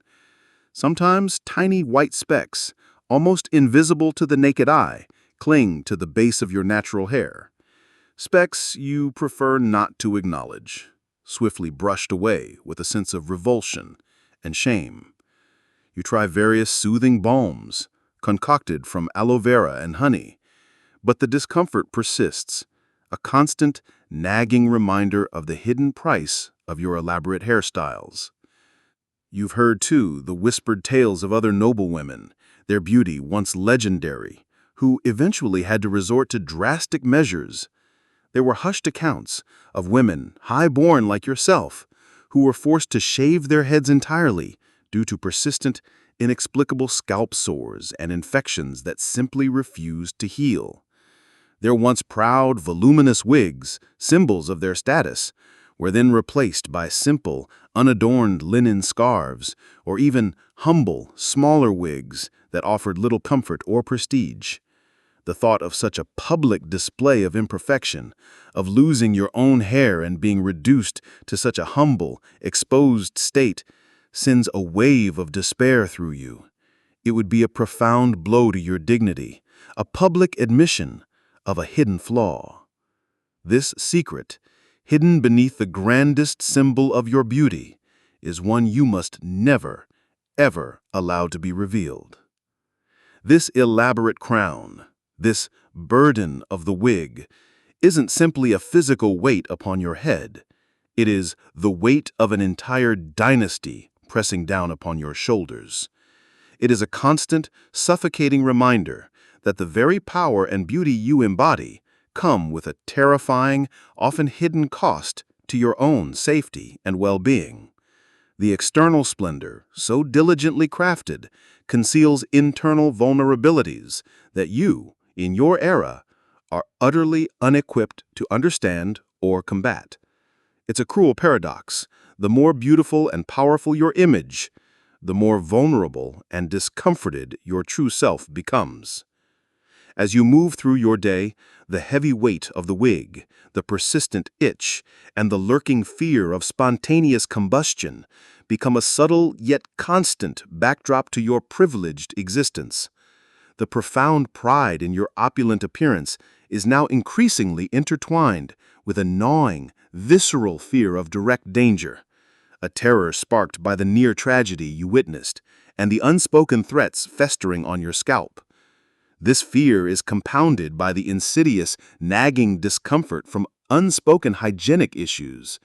Sometimes tiny white specks, almost invisible to the naked eye, cling to the base of your natural hair. Specks you prefer not to acknowledge, swiftly brushed away with a sense of revulsion and shame. You try various soothing balms, concocted from aloe vera and honey, but the discomfort persists, a constant, nagging reminder of the hidden price of your elaborate hairstyles. You've heard, too, the whispered tales of other noblewomen, their beauty once legendary, who eventually had to resort to drastic measures. There were hushed accounts of women, high-born like yourself, who were forced to shave their heads entirely due to persistent, inexplicable scalp sores and infections that simply refused to heal. Their once proud, voluminous wigs, symbols of their status, were then replaced by simple, unadorned linen scarves, or even humble, smaller wigs that offered little comfort or prestige. The thought of such a public display of imperfection, of losing your own hair and being reduced to such a humble, exposed state, sends a wave of despair through you. It would be a profound blow to your dignity, a public admission of a hidden flaw. This secret, hidden beneath the grandest symbol of your beauty, is one you must never, ever allow to be revealed. This elaborate crown, this burden of the wig, isn't simply a physical weight upon your head. It is the weight of an entire dynasty pressing down upon your shoulders. It is a constant, suffocating reminder that the very power and beauty you embody come with a terrifying, often hidden cost to your own safety and well-being. The external splendor, so diligently crafted, conceals internal vulnerabilities that you, in your era, are utterly unequipped to understand or combat. It's a cruel paradox. The more beautiful and powerful your image, the more vulnerable and discomforted your true self becomes. As you move through your day, the heavy weight of the wig, the persistent itch, and the lurking fear of spontaneous combustion become a subtle yet constant backdrop to your privileged existence. The profound pride in your opulent appearance is now increasingly intertwined with a gnawing, visceral fear of direct danger, a terror sparked by the near tragedy you witnessed and the unspoken threats festering on your scalp. This fear is compounded by the insidious, nagging discomfort from unspoken hygienic issues,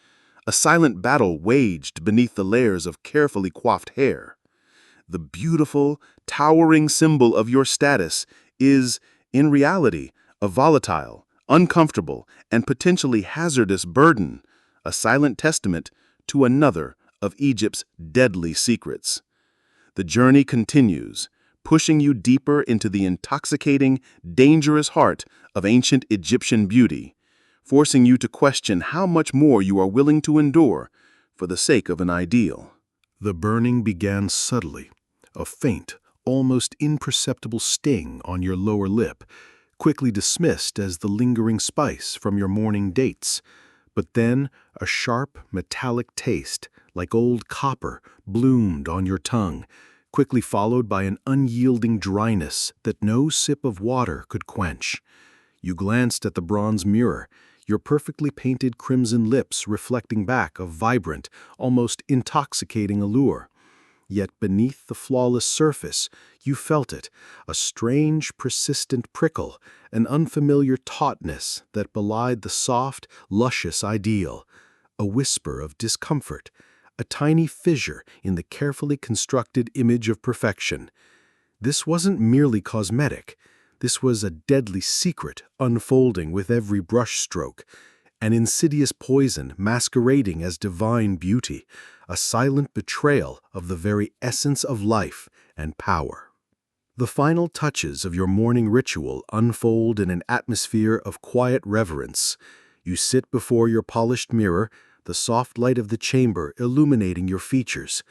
a silent battle waged beneath the layers of carefully coiffed hair. The beautiful, towering symbol of your status is, in reality, a volatile, uncomfortable, and potentially hazardous burden, a silent testament to another of Egypt's deadly secrets. The journey continues, pushing you deeper into the intoxicating, dangerous heart of ancient Egyptian beauty, forcing you to question how much more you are willing to endure for the sake of an ideal. The burning began subtly, a faint, almost imperceptible sting on your lower lip, quickly dismissed as the lingering spice from your morning dates. But then a sharp, metallic taste, like old copper, bloomed on your tongue, quickly followed by an unyielding dryness that no sip of water could quench. You glanced at the bronze mirror, your perfectly painted crimson lips reflecting back a vibrant, almost intoxicating allure. Yet beneath the flawless surface, you felt it, a strange, persistent prickle, an unfamiliar tautness that belied the soft, luscious ideal, a whisper of discomfort, a tiny fissure in the carefully constructed image of perfection. This wasn't merely cosmetic. This was a deadly secret unfolding with every brushstroke, an insidious poison masquerading as divine beauty, a silent betrayal of the very essence of life and power. The final touches of your morning ritual unfold in an atmosphere of quiet reverence. You sit before your polished mirror, the soft light of the chamber illuminating your features.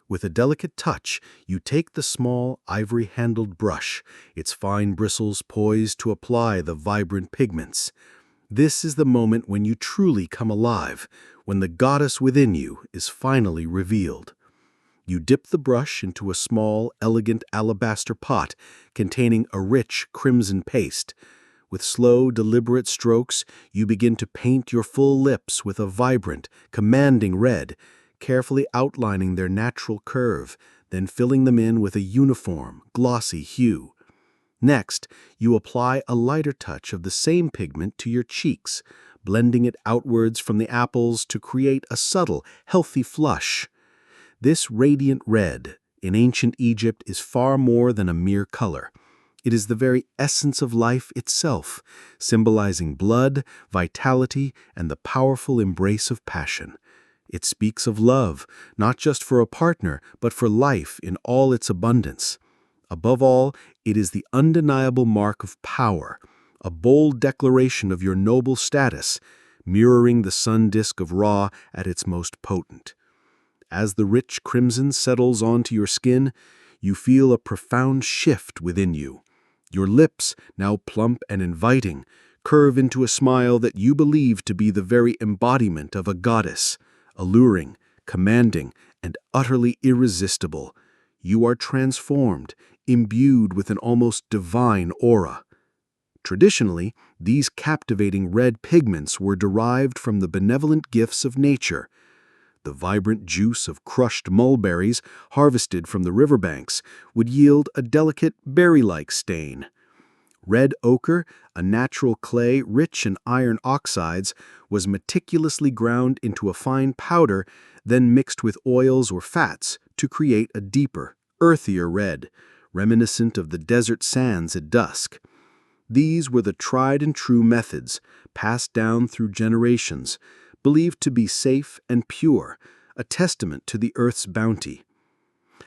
With a delicate touch, you take the small, ivory-handled brush, its fine bristles poised to apply the vibrant pigments. This is the moment when you truly come alive, when the goddess within you is finally revealed. You dip the brush into a small, elegant alabaster pot containing a rich crimson paste. With slow, deliberate strokes, you begin to paint your full lips with a vibrant, commanding red, carefully outlining their natural curve, then filling them in with a uniform, glossy hue. Next, you apply a lighter touch of the same pigment to your cheeks, blending it outwards from the apples to create a subtle, healthy flush. This radiant red, in ancient Egypt, is far more than a mere color. It is the very essence of life itself, symbolizing blood, vitality, and the powerful embrace of passion. It speaks of love, not just for a partner, but for life in all its abundance. Above all, it is the undeniable mark of power, a bold declaration of your noble status, mirroring the sun disk of Ra at its most potent. As the rich crimson settles onto your skin, you feel a profound shift within you. Your lips, now plump and inviting, curve into a smile that you believe to be the very embodiment of a goddess, alluring, commanding, and utterly irresistible. You are transformed, imbued with an almost divine aura. Traditionally, these captivating red pigments were derived from the benevolent gifts of nature. The vibrant juice of crushed mulberries harvested from the riverbanks would yield a delicate berry-like stain. Red ochre, a natural clay rich in iron oxides, was meticulously ground into a fine powder, then mixed with oils or fats to create a deeper, earthier red, reminiscent of the desert sands at dusk. These were the tried-and-true methods, passed down through generations, believed to be safe and pure, a testament to the earth's bounty.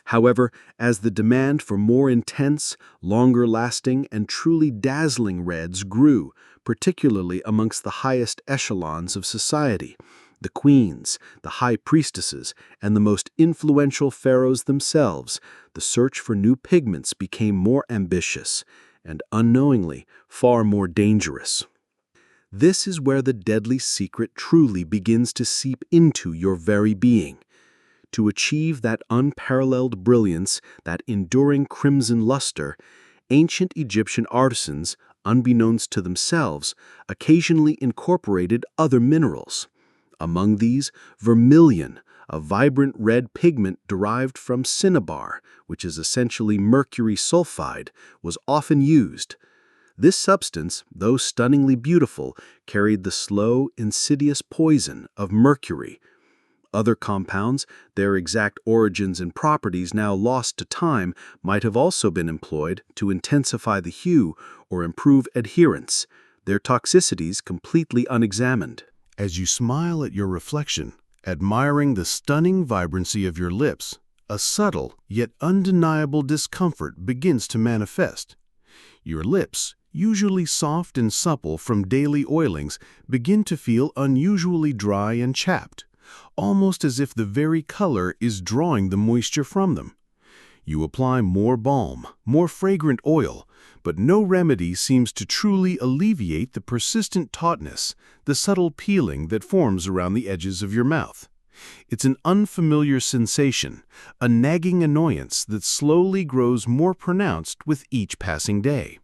However, as the demand for more intense, longer-lasting, and truly dazzling reds grew, particularly amongst the highest echelons of society, the queens, the high priestesses, and the most influential pharaohs themselves, the search for new pigments became more ambitious, and unknowingly far more dangerous. This is where the deadly secret truly begins to seep into your very being. To achieve that unparalleled brilliance, that enduring crimson luster, ancient Egyptian artisans, unbeknownst to themselves, occasionally incorporated other minerals. Among these, vermilion, a vibrant red pigment derived from cinnabar, which is essentially mercury sulfide, was often used. This substance, though stunningly beautiful, carried the slow, insidious poison of mercury. Other compounds, their exact origins and properties now lost to time, might have also been employed to intensify the hue or improve adherence, their toxicities completely unexamined. As you smile at your reflection, admiring the stunning vibrancy of your lips, a subtle yet undeniable discomfort begins to manifest. Your lips, usually soft and supple from daily oilings, begin to feel unusually dry and chapped, almost as if the very color is drawing the moisture from them. You apply more balm, more fragrant oil, but no remedy seems to truly alleviate the persistent tautness, the subtle peeling that forms around the edges of your mouth. It's an unfamiliar sensation, a nagging annoyance that slowly grows more pronounced with each passing day.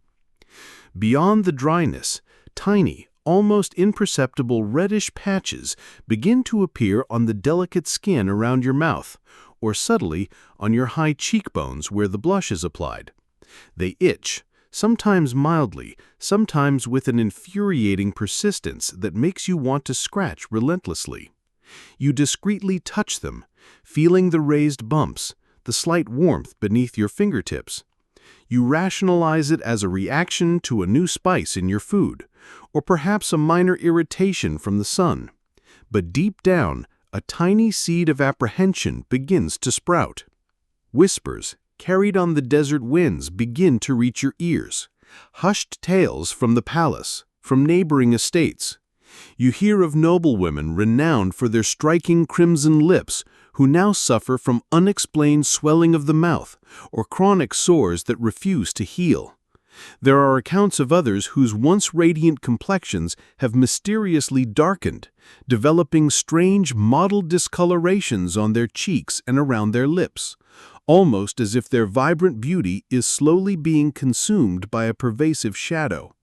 Beyond the dryness, tiny, almost imperceptible reddish patches begin to appear on the delicate skin around your mouth, or subtly on your high cheekbones where the blush is applied. They itch, sometimes mildly, sometimes with an infuriating persistence that makes you want to scratch relentlessly. You discreetly touch them, feeling the raised bumps, the slight warmth beneath your fingertips. You rationalize it as a reaction to a new spice in your food, or perhaps a minor irritation from the sun. But deep down, a tiny seed of apprehension begins to sprout. Whispers, carried on the desert winds, begin to reach your ears. Hushed tales from the palace, from neighboring estates. You hear of noblewomen renowned for their striking crimson lips, who now suffer from unexplained swelling of the mouth or chronic sores that refuse to heal. There are accounts of others whose once radiant complexions have mysteriously darkened, developing strange mottled discolorations on their cheeks and around their lips, almost as if their vibrant beauty is slowly being consumed by a pervasive shadow.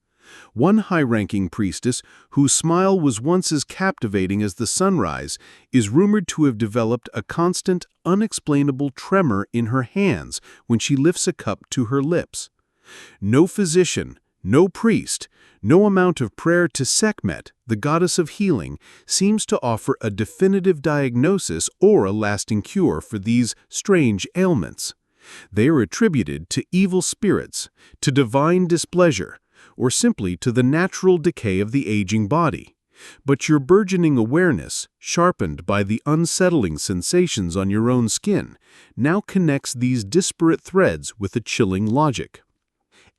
One high-ranking priestess, whose smile was once as captivating as the sunrise, is rumored to have developed a constant, unexplainable tremor in her hands when she lifts a cup to her lips. No physician, no priest, no amount of prayer to Sekhmet, the goddess of healing, seems to offer a definitive diagnosis or a lasting cure for these strange ailments. They are attributed to evil spirits, to divine displeasure, or simply to the natural decay of the aging body. But your burgeoning awareness, sharpened by the unsettling sensations on your own skin, now connects these disparate threads with a chilling logic.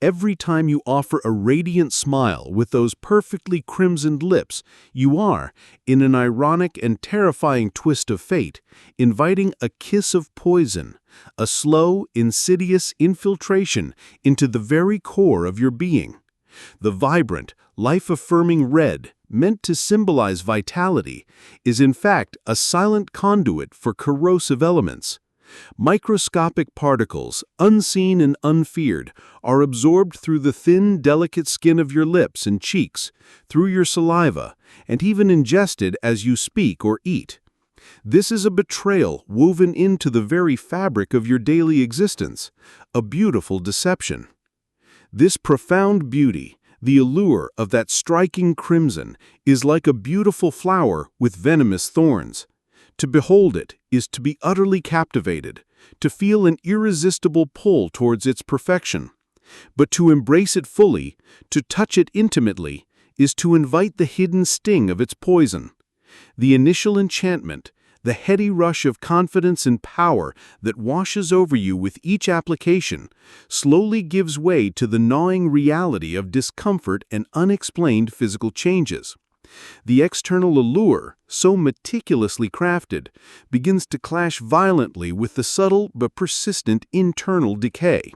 Every time you offer a radiant smile with those perfectly crimsoned lips, you are, in an ironic and terrifying twist of fate, inviting a kiss of poison, a slow, insidious infiltration into the very core of your being. The vibrant, life-affirming red, meant to symbolize vitality, is in fact a silent conduit for corrosive elements. Microscopic particles, unseen and unfeared, are absorbed through the thin, delicate skin of your lips and cheeks, through your saliva, and even ingested as you speak or eat. This is a betrayal woven into the very fabric of your daily existence, a beautiful deception. This profound beauty, the allure of that striking crimson, is like a beautiful flower with venomous thorns. To behold it is to be utterly captivated, to feel an irresistible pull towards its perfection. But to embrace it fully, to touch it intimately, is to invite the hidden sting of its poison. The initial enchantment, the heady rush of confidence and power that washes over you with each application, slowly gives way to the gnawing reality of discomfort and unexplained physical changes. The external allure, so meticulously crafted, begins to clash violently with the subtle but persistent internal decay.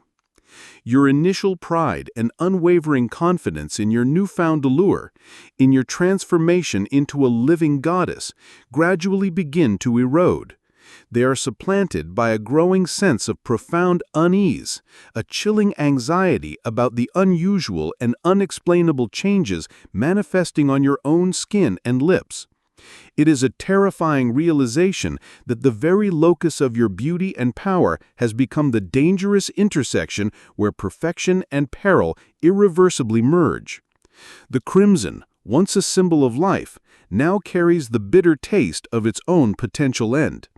Your initial pride and unwavering confidence in your newfound allure, in your transformation into a living goddess, gradually begin to erode. They are supplanted by a growing sense of profound unease, a chilling anxiety about the unusual and unexplainable changes manifesting on your own skin and lips. It is a terrifying realization that the very locus of your beauty and power has become the dangerous intersection where perfection and peril irreversibly merge. The crimson, once a symbol of life, now carries the bitter taste of its own potential end.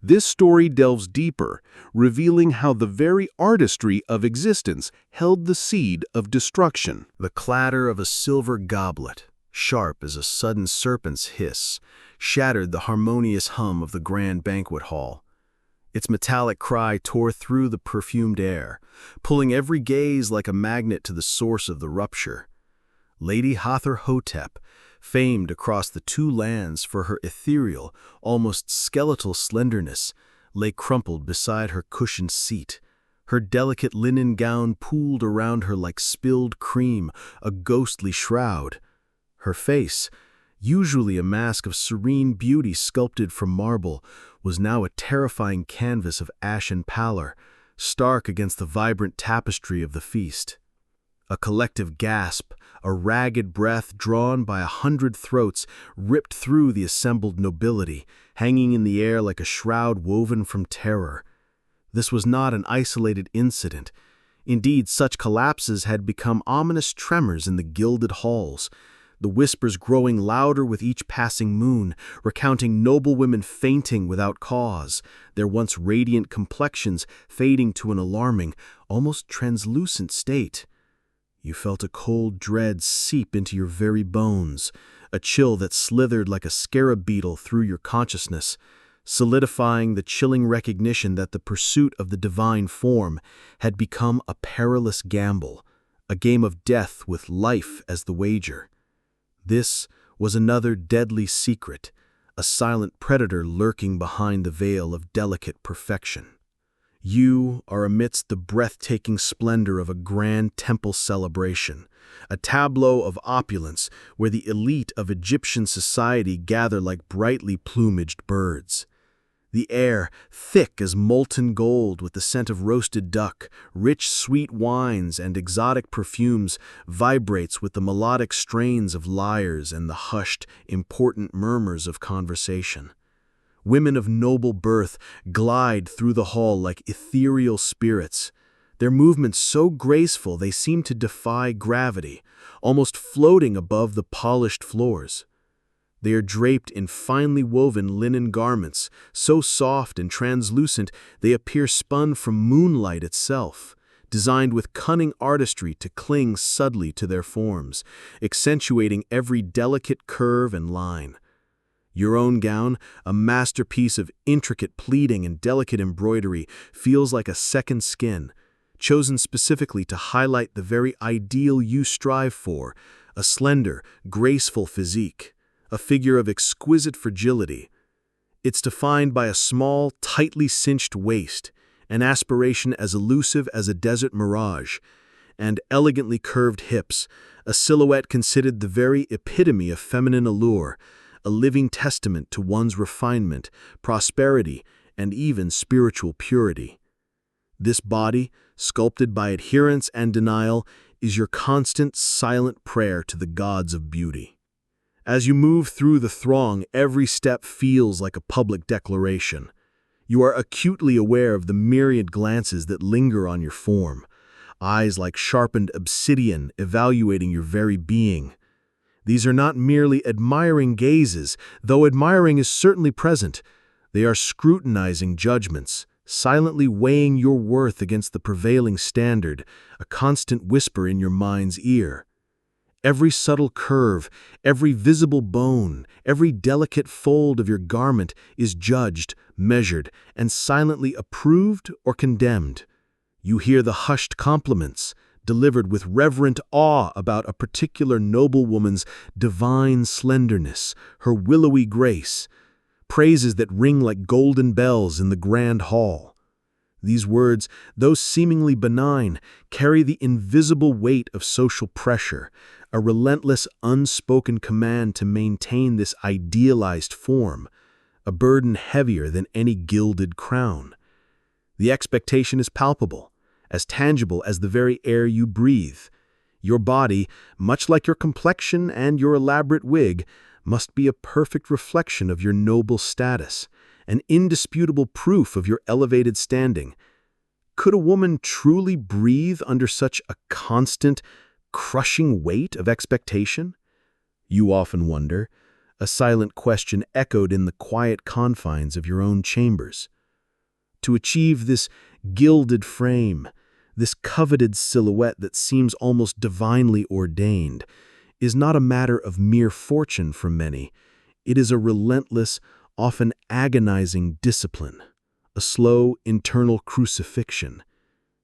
This story delves deeper, revealing how the very artistry of existence held the seed of destruction. The clatter of a silver goblet, sharp as a sudden serpent's hiss, shattered the harmonious hum of the grand banquet hall. Its metallic cry tore through the perfumed air, pulling every gaze like a magnet to the source of the rupture. Lady Hotep, famed across the two lands for her ethereal, almost skeletal slenderness, lay crumpled beside her cushioned seat, her delicate linen gown pooled around her like spilled cream, a ghostly shroud. Her face, usually a mask of serene beauty sculpted from marble, was now a terrifying canvas of ashen pallor, stark against the vibrant tapestry of the feast. A collective gasp, a ragged breath drawn by 100 throats, ripped through the assembled nobility, hanging in the air like a shroud woven from terror. This was not an isolated incident. Indeed, such collapses had become ominous tremors in the gilded halls, the whispers growing louder with each passing moon, recounting noble women fainting without cause, their once radiant complexions fading to an alarming, almost translucent state. You felt a cold dread seep into your very bones, a chill that slithered like a scarab beetle through your consciousness, solidifying the chilling recognition that the pursuit of the divine form had become a perilous gamble, a game of death with life as the wager. This was another deadly secret, a silent predator lurking behind the veil of delicate perfection. You are amidst the breathtaking splendor of a grand temple celebration, a tableau of opulence where the elite of Egyptian society gather like brightly plumaged birds. The air, thick as molten gold with the scent of roasted duck, rich sweet wines and exotic perfumes, vibrates with the melodic strains of lyres and the hushed, important murmurs of conversation. Women of noble birth glide through the hall like ethereal spirits, their movements so graceful they seem to defy gravity, almost floating above the polished floors. They are draped in finely woven linen garments, so soft and translucent they appear spun from moonlight itself, designed with cunning artistry to cling subtly to their forms, accentuating every delicate curve and line. Your own gown, a masterpiece of intricate pleating and delicate embroidery, feels like a second skin, chosen specifically to highlight the very ideal you strive for, a slender, graceful physique, a figure of exquisite fragility. It's defined by a small, tightly cinched waist, an aspiration as elusive as a desert mirage, and elegantly curved hips, a silhouette considered the very epitome of feminine allure, a living testament to one's refinement, prosperity, and even spiritual purity. This body, sculpted by adherence and denial, is your constant, silent prayer to the gods of beauty. As you move through the throng, every step feels like a public declaration. You are acutely aware of the myriad glances that linger on your form, eyes like sharpened obsidian evaluating your very being. These are not merely admiring gazes, though admiring is certainly present. They are scrutinizing judgments, silently weighing your worth against the prevailing standard, a constant whisper in your mind's ear. Every subtle curve, every visible bone, every delicate fold of your garment is judged, measured, and silently approved or condemned. You hear the hushed compliments, delivered with reverent awe about a particular noblewoman's divine slenderness, her willowy grace, praises that ring like golden bells in the grand hall. These words, though seemingly benign, carry the invisible weight of social pressure, a relentless, unspoken command to maintain this idealized form, a burden heavier than any gilded crown. The expectation is palpable, as tangible as the very air you breathe. Your body, much like your complexion and your elaborate wig, must be a perfect reflection of your noble status, an indisputable proof of your elevated standing. Could a woman truly breathe under such a constant, crushing weight of expectation? You often wonder, a silent question echoed in the quiet confines of your own chambers. To achieve this gilded frame, this coveted silhouette that seems almost divinely ordained, is not a matter of mere fortune for many. It is a relentless, often agonizing discipline, a slow internal crucifixion.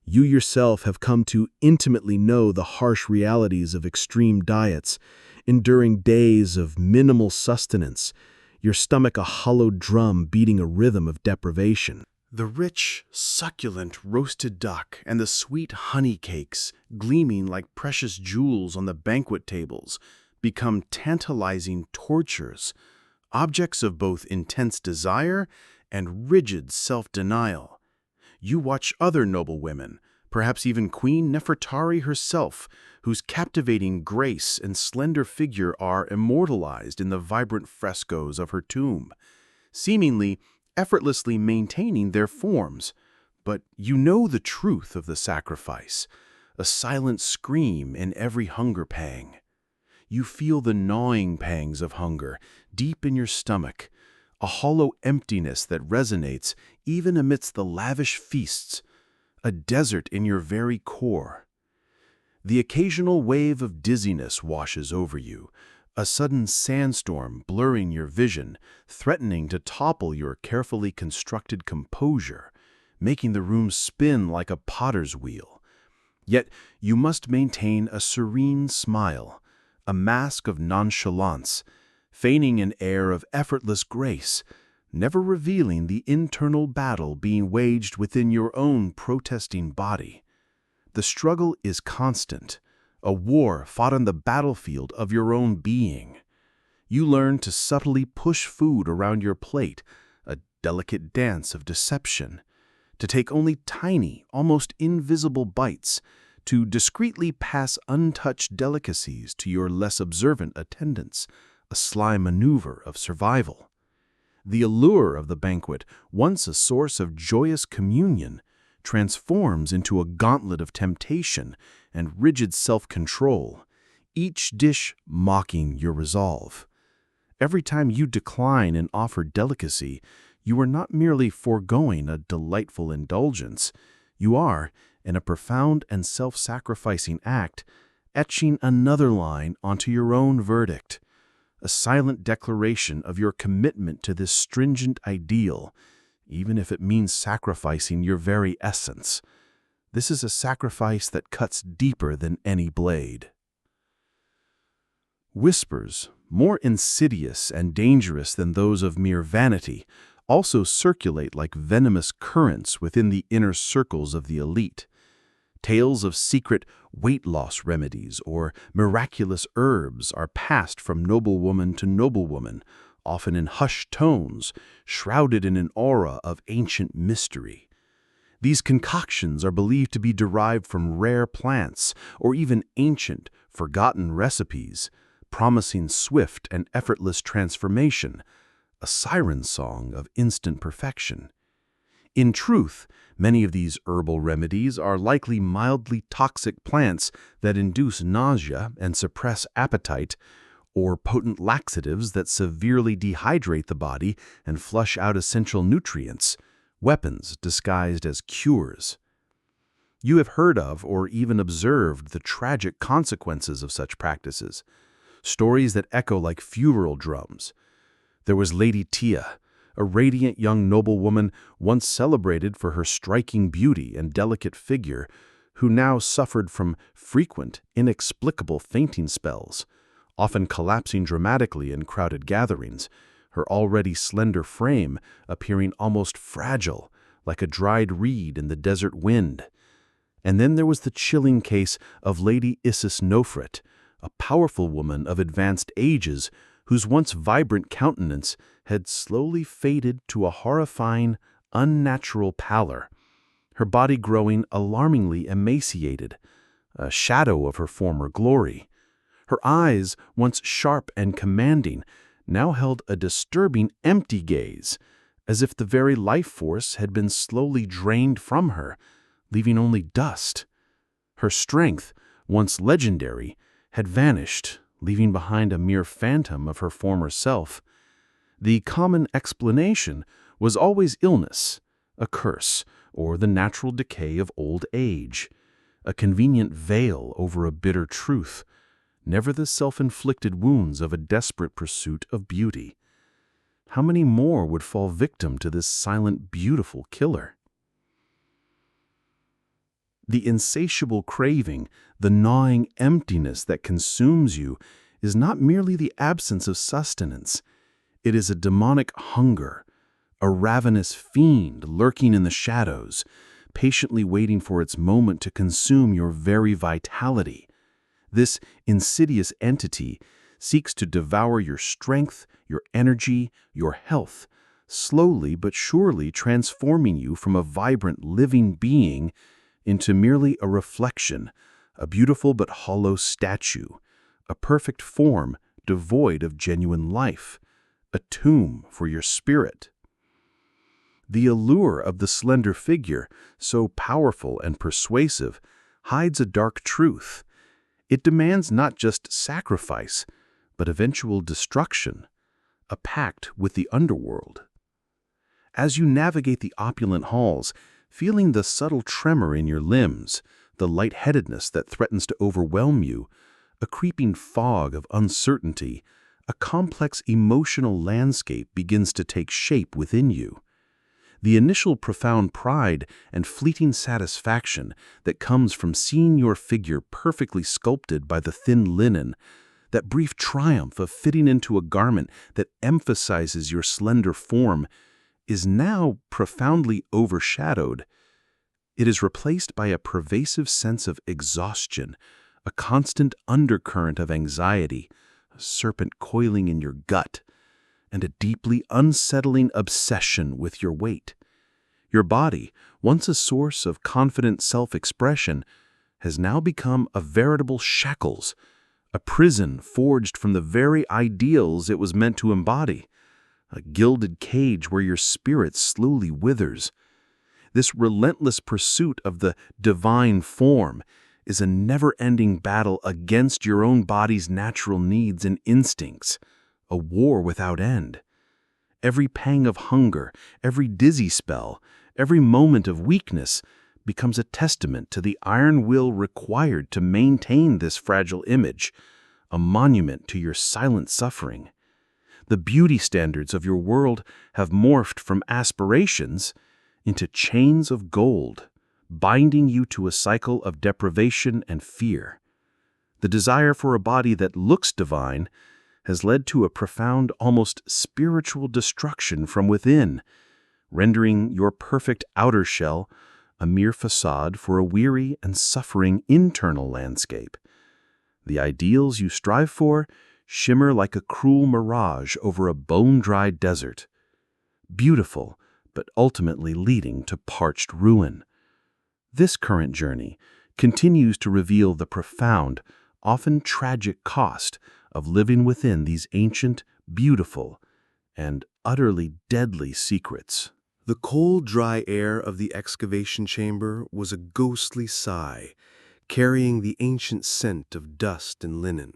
You yourself have come to intimately know the harsh realities of extreme diets, enduring days of minimal sustenance, your stomach a hollow drum beating a rhythm of deprivation. The rich, succulent roasted duck and the sweet honey cakes, gleaming like precious jewels on the banquet tables, become tantalizing tortures, objects of both intense desire and rigid self-denial. You watch other noble women, perhaps even Queen Nefertari herself, whose captivating grace and slender figure are immortalized in the vibrant frescoes of her tomb, seemingly effortlessly maintaining their forms. But you know the truth of the sacrifice, a silent scream in every hunger pang. You feel the gnawing pangs of hunger deep in your stomach, a hollow emptiness that resonates even amidst the lavish feasts, a desert in your very core. The occasional wave of dizziness washes over you, a sudden sandstorm blurring your vision, threatening to topple your carefully constructed composure, making the room spin like a potter's wheel. Yet you must maintain a serene smile, a mask of nonchalance, feigning an air of effortless grace, never revealing the internal battle being waged within your own protesting body. The struggle is constant, a war fought on the battlefield of your own being. You learn to subtly push food around your plate, a delicate dance of deception, to take only tiny, almost invisible bites, to discreetly pass untouched delicacies to your less observant attendants, a sly maneuver of survival. The allure of the banquet, once a source of joyous communion, transforms into a gauntlet of temptation and rigid self-control, each dish mocking your resolve. Every time you decline an offered delicacy, you are not merely foregoing a delightful indulgence, you are, in a profound and self-sacrificing act, etching another line onto your own verdict, a silent declaration of your commitment to this stringent ideal, even if it means sacrificing your very essence. This is a sacrifice that cuts deeper than any blade. Whispers, more insidious and dangerous than those of mere vanity, also circulate like venomous currents within the inner circles of the elite. Tales of secret weight loss remedies or miraculous herbs are passed from noblewoman to noblewoman, often in hushed tones, shrouded in an aura of ancient mystery. These concoctions are believed to be derived from rare plants or even ancient, forgotten recipes, promising swift and effortless transformation, a siren song of instant perfection. In truth, many of these herbal remedies are likely mildly toxic plants that induce nausea and suppress appetite, or potent laxatives that severely dehydrate the body and flush out essential nutrients, weapons disguised as cures. You have heard of or even observed the tragic consequences of such practices, stories that echo like funeral drums. There was Lady Tia, a radiant young noblewoman once celebrated for her striking beauty and delicate figure, who now suffered from frequent, inexplicable fainting spells, often collapsing dramatically in crowded gatherings, her already slender frame appearing almost fragile, like a dried reed in the desert wind. And then there was the chilling case of Lady Isis Nofret, a powerful woman of advanced ages whose once vibrant countenance had slowly faded to a horrifying, unnatural pallor, her body growing alarmingly emaciated, a shadow of her former glory. Her eyes, once sharp and commanding, now held a disturbing empty gaze, as if the very life force had been slowly drained from her, leaving only dust. Her strength, once legendary, had vanished, leaving behind a mere phantom of her former self. The common explanation was always illness, a curse, or the natural decay of old age, a convenient veil over a bitter truth, never the self-inflicted wounds of a desperate pursuit of beauty. How many more would fall victim to this silent, beautiful killer? The insatiable craving, the gnawing emptiness that consumes you, is not merely the absence of sustenance. It is a demonic hunger, a ravenous fiend lurking in the shadows, patiently waiting for its moment to consume your very vitality. This insidious entity seeks to devour your strength, your energy, your health, slowly but surely transforming you from a vibrant, living being into merely a reflection, a beautiful but hollow statue, a perfect form devoid of genuine life, a tomb for your spirit. The allure of the slender figure, so powerful and persuasive, hides a dark truth. It demands not just sacrifice, but eventual destruction, a pact with the underworld. As you navigate the opulent halls, feeling the subtle tremor in your limbs, the lightheadedness that threatens to overwhelm you, a creeping fog of uncertainty, a complex emotional landscape begins to take shape within you. The initial profound pride and fleeting satisfaction that comes from seeing your figure perfectly sculpted by the thin linen, that brief triumph of fitting into a garment that emphasizes your slender form, is now profoundly overshadowed. It is replaced by a pervasive sense of exhaustion, a constant undercurrent of anxiety, a serpent coiling in your gut, and a deeply unsettling obsession with your weight. Your body, once a source of confident self-expression, has now become a veritable shackles, a prison forged from the very ideals it was meant to embody, a gilded cage where your spirit slowly withers. This relentless pursuit of the divine form is a never-ending battle against your own body's natural needs and instincts, a war without end. Every pang of hunger, every dizzy spell, every moment of weakness becomes a testament to the iron will required to maintain this fragile image, a monument to your silent suffering. The beauty standards of your world have morphed from aspirations into chains of gold, binding you to a cycle of deprivation and fear. The desire for a body that looks divine has led to a profound, almost spiritual destruction from within, rendering your perfect outer shell a mere facade for a weary and suffering internal landscape. The ideals you strive for shimmer like a cruel mirage over a bone-dry desert, beautiful but ultimately leading to parched ruin. This current journey continues to reveal the profound, often tragic cost of living within these ancient, beautiful, and utterly deadly secrets. The cold, dry air of the excavation chamber was a ghostly sigh, carrying the ancient scent of dust and linen.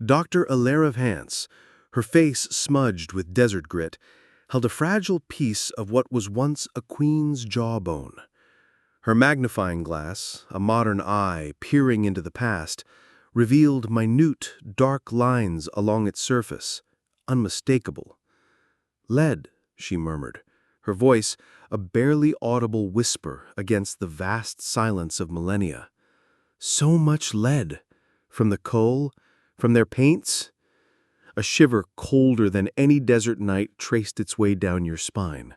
Dr. Allure of Hans, her face smudged with desert grit, held a fragile piece of what was once a queen's jawbone. Her magnifying glass, a modern eye peering into the past, revealed minute, dark lines along its surface, unmistakable. "Lead," she murmured, her voice a barely audible whisper against the vast silence of millennia. "So much lead! From the coal, from their paints?" A shiver colder than any desert night traced its way down your spine.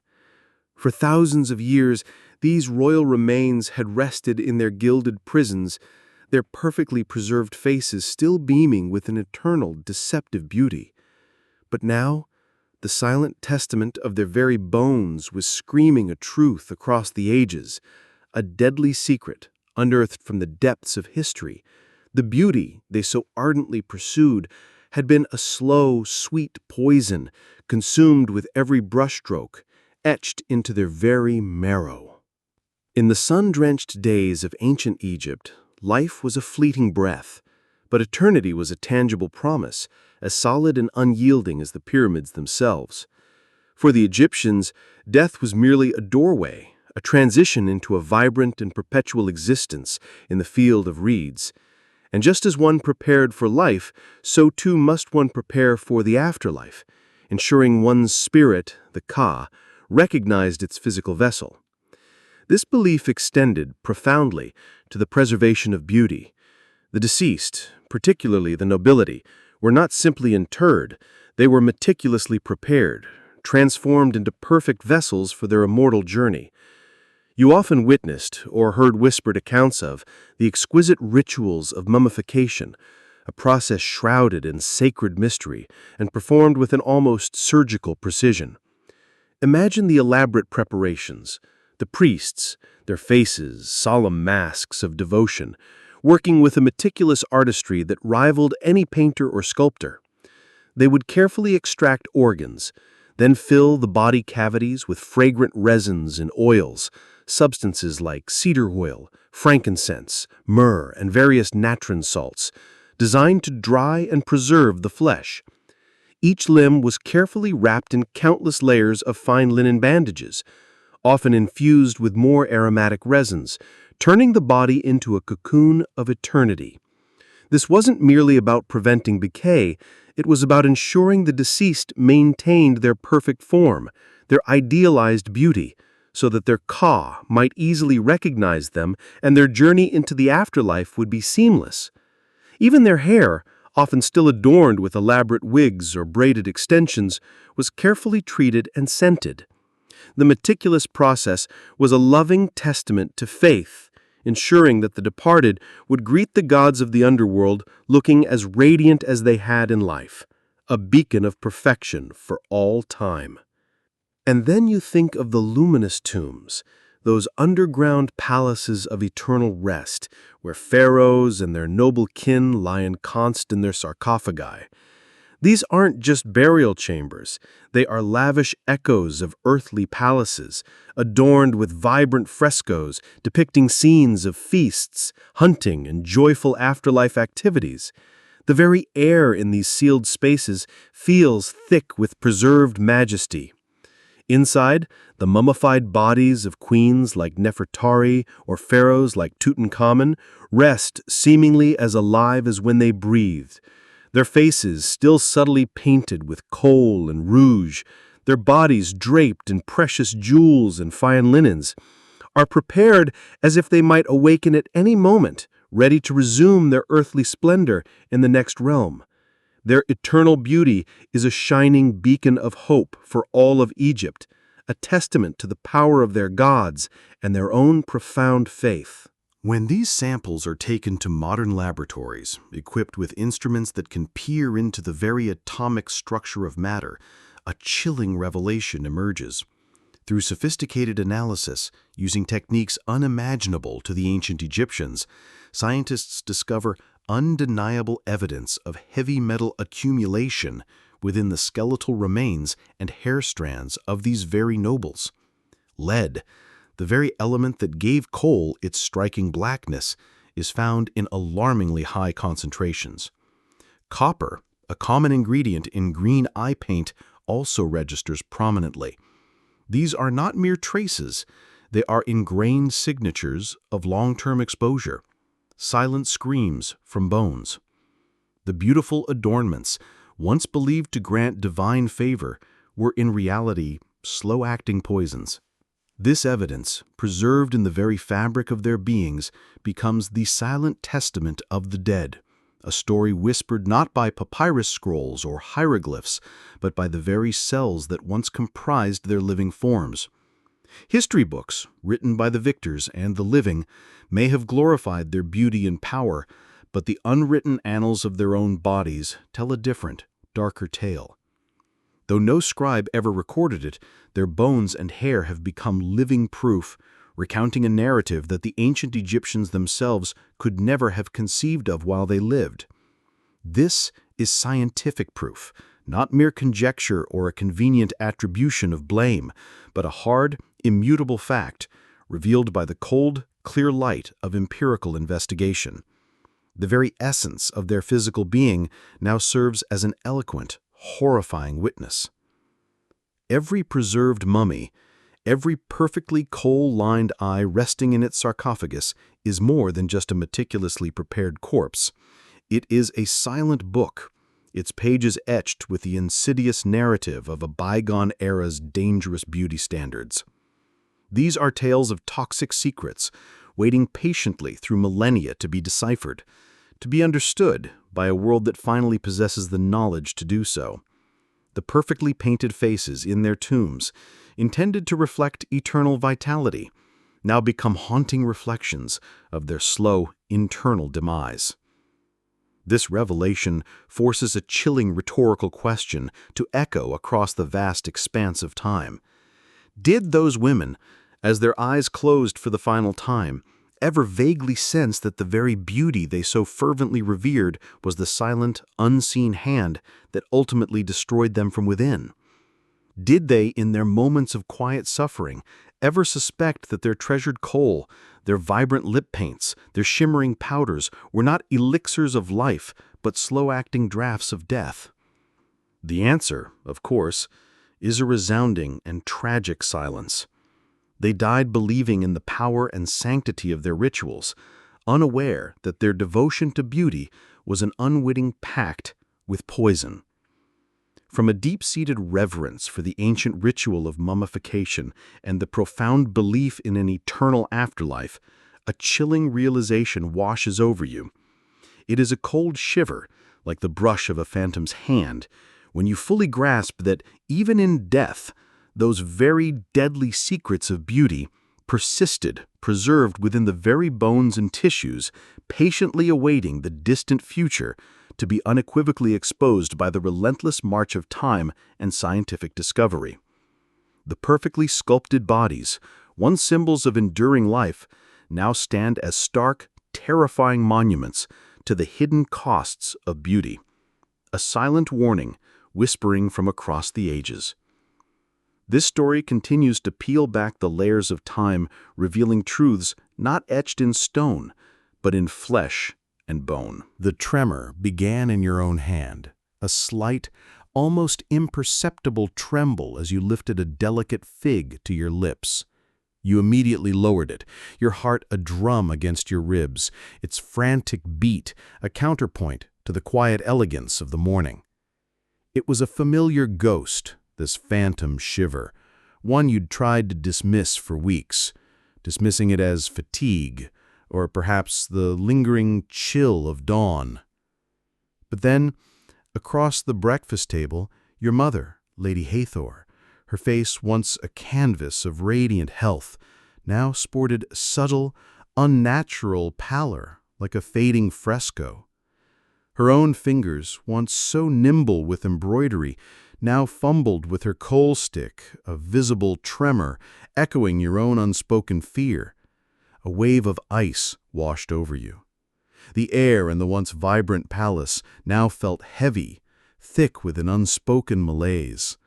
For thousands of years, these royal remains had rested in their gilded prisons, their perfectly preserved faces still beaming with an eternal, deceptive beauty. But now, the silent testament of their very bones was screaming a truth across the ages, a deadly secret unearthed from the depths of history. The beauty they so ardently pursued had been a slow, sweet poison, consumed with every brushstroke, etched into their very marrow. In the sun-drenched days of ancient Egypt, life was a fleeting breath, but eternity was a tangible promise, as solid and unyielding as the pyramids themselves. For the Egyptians, death was merely a doorway, a transition into a vibrant and perpetual existence in the field of reeds. And just as one prepared for life, so too must one prepare for the afterlife, ensuring one's spirit, the Ka, recognized its physical vessel. This belief extended profoundly to the preservation of beauty. The deceased, particularly the nobility, were not simply interred, they were meticulously prepared, transformed into perfect vessels for their immortal journey. You often witnessed or heard whispered accounts of the exquisite rituals of mummification, a process shrouded in sacred mystery and performed with an almost surgical precision. Imagine the elaborate preparations, the priests, their faces solemn masks of devotion, working with a meticulous artistry that rivaled any painter or sculptor. They would carefully extract organs, then fill the body cavities with fragrant resins and oils, substances like cedar oil, frankincense, myrrh, and various natron salts, designed to dry and preserve the flesh. Each limb was carefully wrapped in countless layers of fine linen bandages, often infused with more aromatic resins, turning the body into a cocoon of eternity. This wasn't merely about preventing decay, it was about ensuring the deceased maintained their perfect form, their idealized beauty, so that their Ka might easily recognize them and their journey into the afterlife would be seamless. Even their hair, often still adorned with elaborate wigs or braided extensions, was carefully treated and scented. The meticulous process was a loving testament to faith, ensuring that the departed would greet the gods of the underworld looking as radiant as they had in life, a beacon of perfection for all time. And then you think of the luminous tombs, those underground palaces of eternal rest, where pharaohs and their noble kin lie ensconced in their sarcophagi. These aren't just burial chambers, they are lavish echoes of earthly palaces, adorned with vibrant frescoes depicting scenes of feasts, hunting, and joyful afterlife activities. The very air in these sealed spaces feels thick with preserved majesty. Inside, the mummified bodies of queens like Nefertari or pharaohs like Tutankhamun rest seemingly as alive as when they breathed. Their faces still subtly painted with kohl and rouge, their bodies draped in precious jewels and fine linens, are prepared as if they might awaken at any moment, ready to resume their earthly splendor in the next realm. Their eternal beauty is a shining beacon of hope for all of Egypt, a testament to the power of their gods and their own profound faith. When these samples are taken to modern laboratories, equipped with instruments that can peer into the very atomic structure of matter, a chilling revelation emerges. Through sophisticated analysis, using techniques unimaginable to the ancient Egyptians, scientists discover undeniable evidence of heavy metal accumulation within the skeletal remains and hair strands of these very nobles. Lead, the very element that gave coal its striking blackness, is found in alarmingly high concentrations. Copper, a common ingredient in green eye paint, also registers prominently. These are not mere traces, they are ingrained signatures of long-term exposure, silent screams from bones. The beautiful adornments, once believed to grant divine favor, were in reality slow-acting poisons. This evidence, preserved in the very fabric of their beings, becomes the silent testament of the dead, a story whispered not by papyrus scrolls or hieroglyphs, but by the very cells that once comprised their living forms. History books, written by the victors and the living, may have glorified their beauty and power, but the unwritten annals of their own bodies tell a different, darker tale. Though no scribe ever recorded it, their bones and hair have become living proof, recounting a narrative that the ancient Egyptians themselves could never have conceived of while they lived. This is scientific proof, not mere conjecture or a convenient attribution of blame, but a hard, immutable fact, revealed by the cold, clear light of empirical investigation. The very essence of their physical being now serves as an eloquent, horrifying witness. Every preserved mummy, every perfectly kohl-lined eye resting in its sarcophagus is more than just a meticulously prepared corpse. It is a silent book, its pages etched with the insidious narrative of a bygone era's dangerous beauty standards. These are tales of toxic secrets, waiting patiently through millennia to be deciphered, to be understood by a world that finally possesses the knowledge to do so. The perfectly painted faces in their tombs, intended to reflect eternal vitality, now become haunting reflections of their slow, internal demise. This revelation forces a chilling rhetorical question to echo across the vast expanse of time. Did those women, as their eyes closed for the final time, ever vaguely sense that the very beauty they so fervently revered was the silent, unseen hand that ultimately destroyed them from within? Did they, in their moments of quiet suffering, ever suspect that their treasured kohl, their vibrant lip paints, their shimmering powders were not elixirs of life, but slow-acting draughts of death? The answer, of course, is a resounding and tragic silence. They died believing in the power and sanctity of their rituals, unaware that their devotion to beauty was an unwitting pact with poison. From a deep-seated reverence for the ancient ritual of mummification and the profound belief in an eternal afterlife, a chilling realization washes over you. It is a cold shiver, like the brush of a phantom's hand, when you fully grasp that even in death, those very deadly secrets of beauty persisted, preserved within the very bones and tissues, patiently awaiting the distant future to be unequivocally exposed by the relentless march of time and scientific discovery. The perfectly sculpted bodies, once symbols of enduring life, now stand as stark, terrifying monuments to the hidden costs of beauty. A silent warning whispering from across the ages. This story continues to peel back the layers of time, revealing truths not etched in stone, but in flesh and bone. The tremor began in your own hand, a slight, almost imperceptible tremble as you lifted a delicate fig to your lips. You immediately lowered it, your heart a drum against your ribs, its frantic beat a counterpoint to the quiet elegance of the morning. It was a familiar ghost, this phantom shiver, one you'd tried to dismiss for weeks, dismissing it as fatigue, or perhaps the lingering chill of dawn. But then, across the breakfast table, your mother, Lady Hathor, her face once a canvas of radiant health, now sported subtle, unnatural pallor like a fading fresco. Her own fingers, once so nimble with embroidery, now fumbled with her coal stick, a visible tremor echoing your own unspoken fear. A wave of ice washed over you. The air in the once vibrant palace now felt heavy, thick with an unspoken malaise,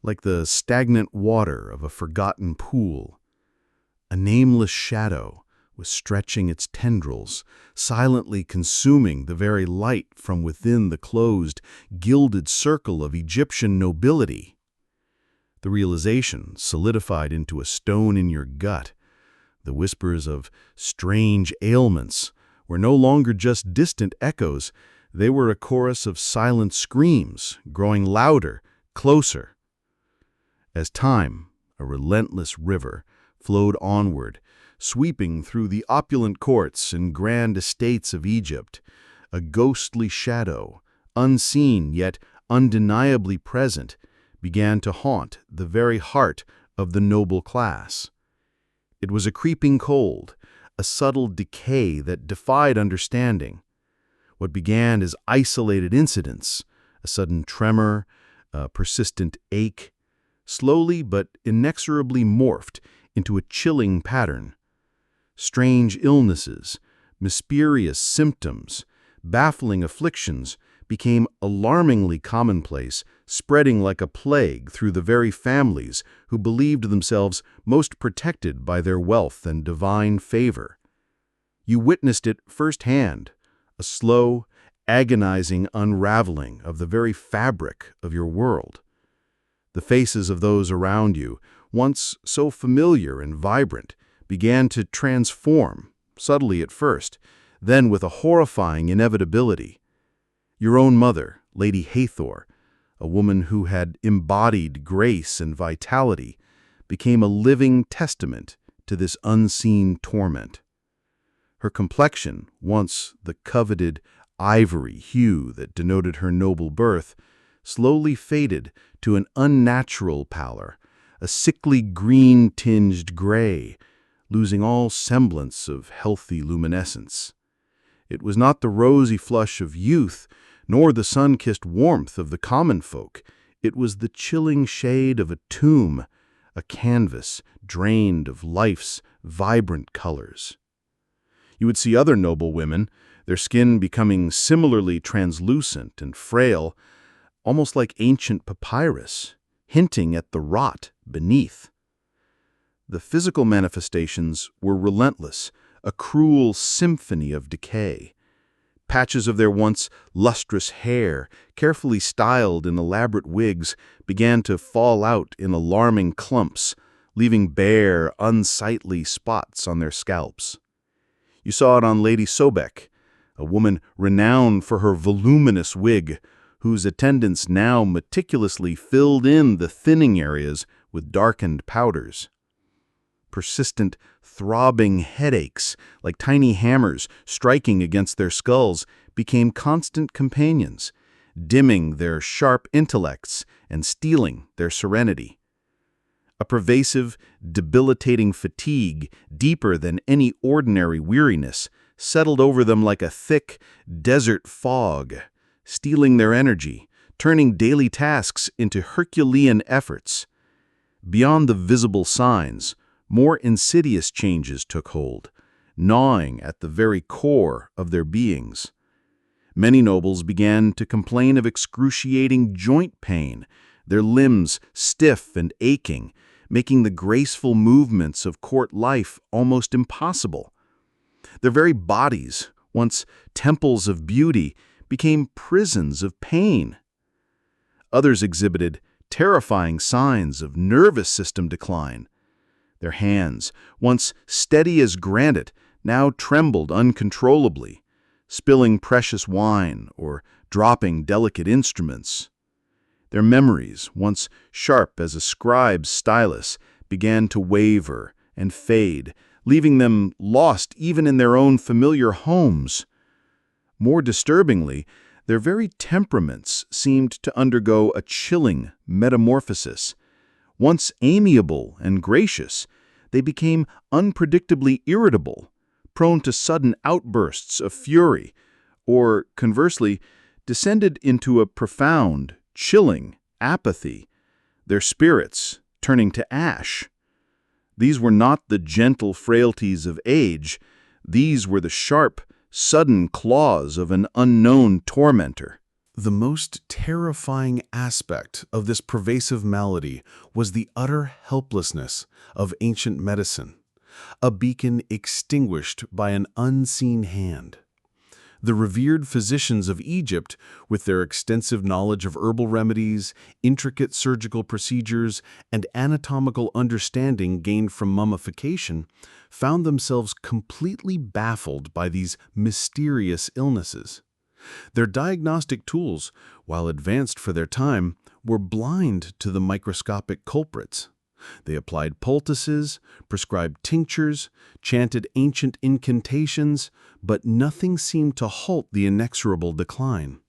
like the stagnant water of a forgotten pool. A nameless shadow was stretching its tendrils, silently consuming the very light from within the closed, gilded circle of Egyptian nobility. The realization solidified into a stone in your gut. The whispers of strange ailments were no longer just distant echoes, they were a chorus of silent screams, growing louder, closer. As time, a relentless river, flowed onward, sweeping through the opulent courts and grand estates of Egypt, a ghostly shadow, unseen yet undeniably present, began to haunt the very heart of the noble class. It was a creeping cold, a subtle decay that defied understanding. What began as isolated incidents, a sudden tremor, a persistent ache, slowly but inexorably morphed into a chilling pattern. Strange illnesses, mysterious symptoms, baffling afflictions became alarmingly commonplace, spreading like a plague through the very families who believed themselves most protected by their wealth and divine favor. You witnessed it firsthand, a slow, agonizing unraveling of the very fabric of your world. The faces of those around you, once so familiar and vibrant, began to transform, subtly at first, then with a horrifying inevitability. Your own mother, Lady Hathor, a woman who had embodied grace and vitality, became a living testament to this unseen torment. Her complexion, once the coveted ivory hue that denoted her noble birth, slowly faded to an unnatural pallor, a sickly green-tinged gray, losing all semblance of healthy luminescence. It was not the rosy flush of youth, nor the sun-kissed warmth of the common folk. It was the chilling shade of a tomb, a canvas drained of life's vibrant colors. You would see other noble women, their skin becoming similarly translucent and frail, almost like ancient papyrus, hinting at the rot beneath. The physical manifestations were relentless, a cruel symphony of decay. Patches of their once lustrous hair, carefully styled in elaborate wigs, began to fall out in alarming clumps, leaving bare, unsightly spots on their scalps. You saw it on Lady Sobek, a woman renowned for her voluminous wig, whose attendants now meticulously filled in the thinning areas with darkened powders. Persistent, throbbing headaches, like tiny hammers striking against their skulls, became constant companions, dimming their sharp intellects and stealing their serenity. A pervasive, debilitating fatigue, deeper than any ordinary weariness, settled over them like a thick, desert fog, stealing their energy, turning daily tasks into Herculean efforts. Beyond the visible signs, more insidious changes took hold, gnawing at the very core of their beings. Many nobles began to complain of excruciating joint pain, their limbs stiff and aching, making the graceful movements of court life almost impossible. Their very bodies, once temples of beauty, became prisons of pain. Others exhibited terrifying signs of nervous system decline. Their hands, once steady as granite, now trembled uncontrollably, spilling precious wine or dropping delicate instruments. Their memories, once sharp as a scribe's stylus, began to waver and fade, leaving them lost even in their own familiar homes. More disturbingly, their very temperaments seemed to undergo a chilling metamorphosis. Once amiable and gracious, they became unpredictably irritable, prone to sudden outbursts of fury, or, conversely, descended into a profound, chilling apathy, their spirits turning to ash. These were not the gentle frailties of age. These were the sharp, sudden claws of an unknown tormentor. The most terrifying aspect of this pervasive malady was the utter helplessness of ancient medicine, a beacon extinguished by an unseen hand. The revered physicians of Egypt, with their extensive knowledge of herbal remedies, intricate surgical procedures, and anatomical understanding gained from mummification, found themselves completely baffled by these mysterious illnesses. Their diagnostic tools, while advanced for their time, were blind to the microscopic culprits. They applied poultices, prescribed tinctures, chanted ancient incantations, but nothing seemed to halt the inexorable decline.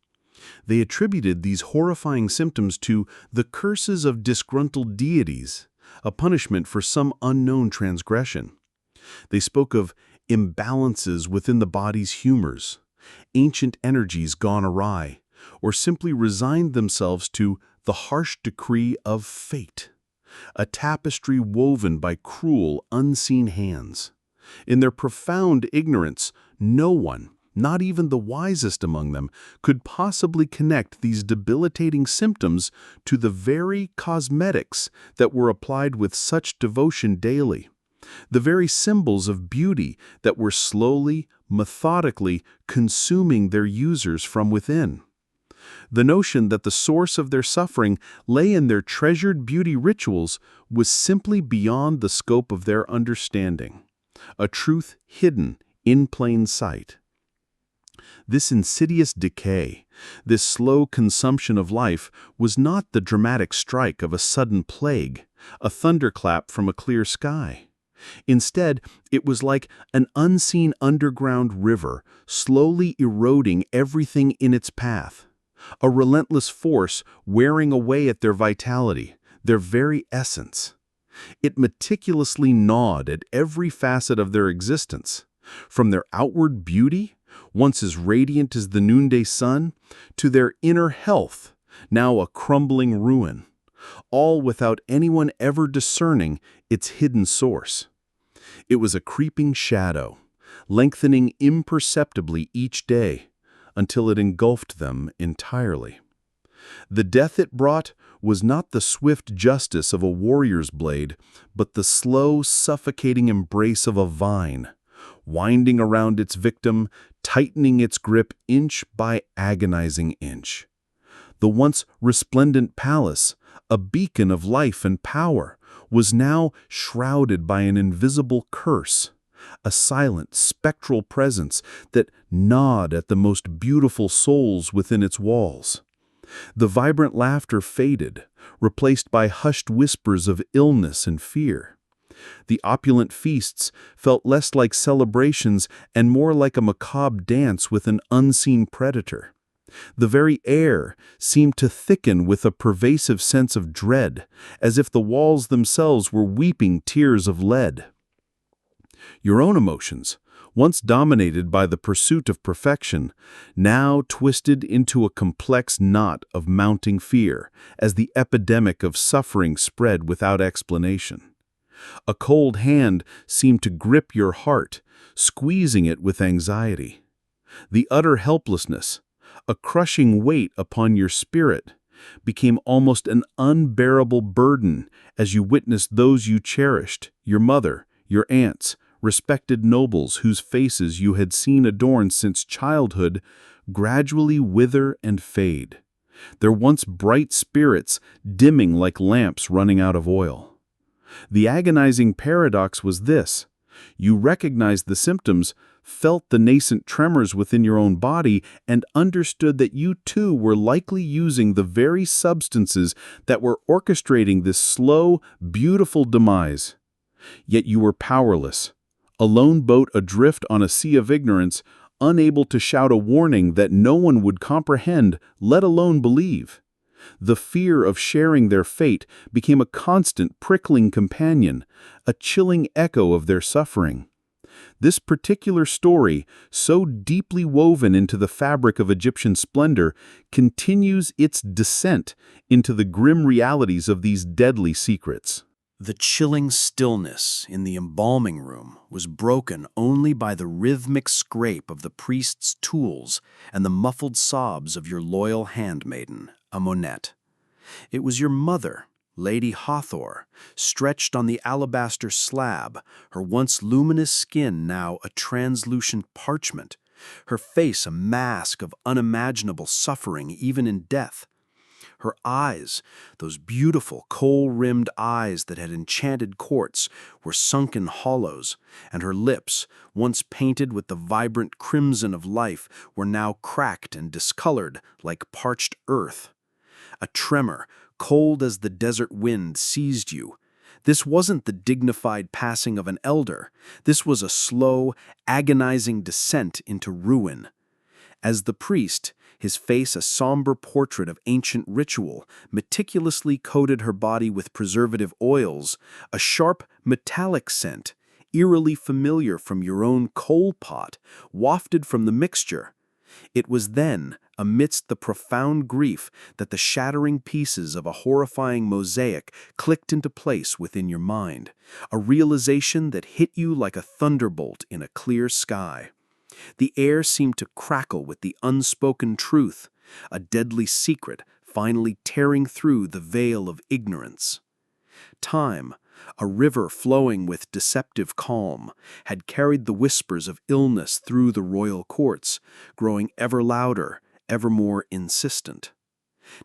They attributed these horrifying symptoms to the curses of disgruntled deities, a punishment for some unknown transgression. They spoke of imbalances within the body's humors, ancient energies gone awry, or simply resigned themselves to the harsh decree of fate, a tapestry woven by cruel, unseen hands. In their profound ignorance, no one, not even the wisest among them, could possibly connect these debilitating symptoms to the very cosmetics that were applied with such devotion daily, the very symbols of beauty that were slowly, methodically consuming their users from within. The notion that the source of their suffering lay in their treasured beauty rituals was simply beyond the scope of their understanding, a truth hidden in plain sight. This insidious decay, this slow consumption of life, was not the dramatic strike of a sudden plague, a thunderclap from a clear sky. Instead, it was like an unseen underground river slowly eroding everything in its path, a relentless force wearing away at their vitality, their very essence. It meticulously gnawed at every facet of their existence, from their outward beauty, once as radiant as the noonday sun, to their inner health, now a crumbling ruin, all without anyone ever discerning its hidden source. It was a creeping shadow, lengthening imperceptibly each day, until it engulfed them entirely. The death it brought was not the swift justice of a warrior's blade, but the slow, suffocating embrace of a vine, winding around its victim, tightening its grip inch by agonizing inch. The once resplendent palace, a beacon of life and power, was now shrouded by an invisible curse, a silent, spectral presence that gnawed at the most beautiful souls within its walls. The vibrant laughter faded, replaced by hushed whispers of illness and fear. The opulent feasts felt less like celebrations and more like a macabre dance with an unseen predator. The very air seemed to thicken with a pervasive sense of dread, as if the walls themselves were weeping tears of lead. Your own emotions, once dominated by the pursuit of perfection, now twisted into a complex knot of mounting fear as the epidemic of suffering spread without explanation. A cold hand seemed to grip your heart, squeezing it with anxiety. The utter helplessness, a crushing weight upon your spirit, became almost an unbearable burden as you witnessed those you cherished, your mother, your aunts, respected nobles whose faces you had seen adorned since childhood, gradually wither and fade, their once bright spirits dimming like lamps running out of oil. The agonizing paradox was this: you recognized the symptoms, felt the nascent tremors within your own body, and understood that you too were likely using the very substances that were orchestrating this slow, beautiful demise. Yet you were powerless, a lone boat adrift on a sea of ignorance, unable to shout a warning that no one would comprehend, let alone believe. The fear of sharing their fate became a constant prickling companion, a chilling echo of their suffering. This particular story, so deeply woven into the fabric of Egyptian splendor, continues its descent into the grim realities of these deadly secrets. The chilling stillness in the embalming room was broken only by the rhythmic scrape of the priest's tools and the muffled sobs of your loyal handmaiden, Amonette. It was your mother, Lady Hathor, stretched on the alabaster slab, her once luminous skin now a translucent parchment, her face a mask of unimaginable suffering even in death. Her eyes, those beautiful kohl-rimmed eyes that had enchanted courts, were sunken hollows, and her lips, once painted with the vibrant crimson of life, were now cracked and discolored like parched earth. A tremor, cold as the desert wind, seized you. This wasn't the dignified passing of an elder. This was a slow, agonizing descent into ruin. As the priest, his face a somber portrait of ancient ritual, meticulously coated her body with preservative oils, a sharp, metallic scent, eerily familiar from your own coal pot, wafted from the mixture. It was then, amidst the profound grief, that the shattering pieces of a horrifying mosaic clicked into place within your mind, a realization that hit you like a thunderbolt in a clear sky. The air seemed to crackle with the unspoken truth, a deadly secret finally tearing through the veil of ignorance. Time, a river flowing with deceptive calm, had carried the whispers of illness through the royal courts, growing ever louder, ever more insistent.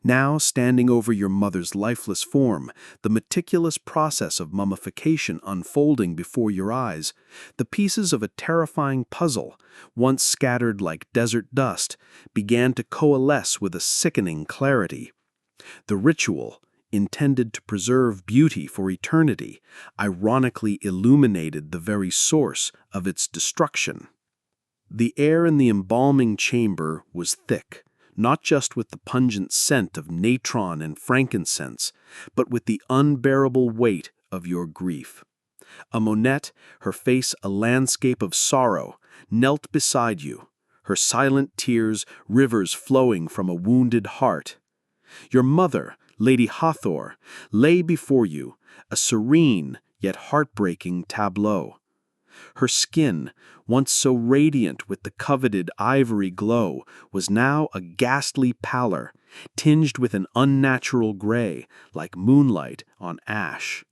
Now, standing over your mother's lifeless form, the meticulous process of mummification unfolding before your eyes, the pieces of a terrifying puzzle, once scattered like desert dust, began to coalesce with a sickening clarity. The ritual, intended to preserve beauty for eternity, ironically illuminated the very source of its destruction. The air in the embalming chamber was thick, not just with the pungent scent of natron and frankincense, but with the unbearable weight of your grief. A Monette, her face a landscape of sorrow, knelt beside you, her silent tears rivers flowing from a wounded heart. Your mother, Lady Hathor, lay before you, a serene yet heartbreaking tableau. Her skin, once so radiant with the coveted ivory glow, was now a ghastly pallor, tinged with an unnatural gray, like moonlight on ash.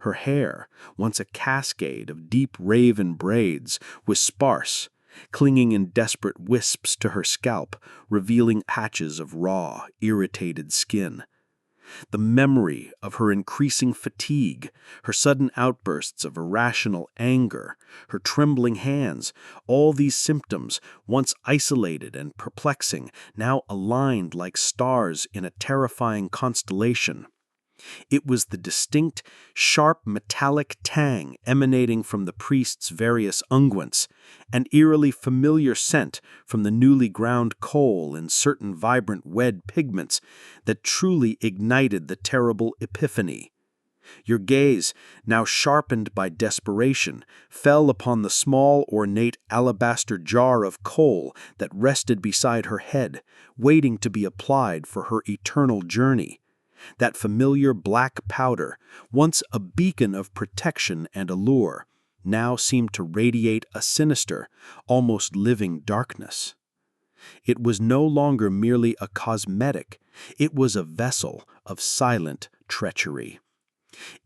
Her hair, once a cascade of deep raven braids, was sparse, clinging in desperate wisps to her scalp, revealing patches of raw, irritated skin. The memory of her increasing fatigue, her sudden outbursts of irrational anger, her trembling hands, all these symptoms, once isolated and perplexing, now aligned like stars in a terrifying constellation. It was the distinct, sharp metallic tang emanating from the priest's various unguents, an eerily familiar scent from the newly ground coal and certain vibrant wed pigments that truly ignited the terrible epiphany. Your gaze, now sharpened by desperation, fell upon the small ornate alabaster jar of coal that rested beside her head, waiting to be applied for her eternal journey. That familiar black powder, once a beacon of protection and allure, now seemed to radiate a sinister, almost living darkness. It was no longer merely a cosmetic, it was a vessel of silent treachery.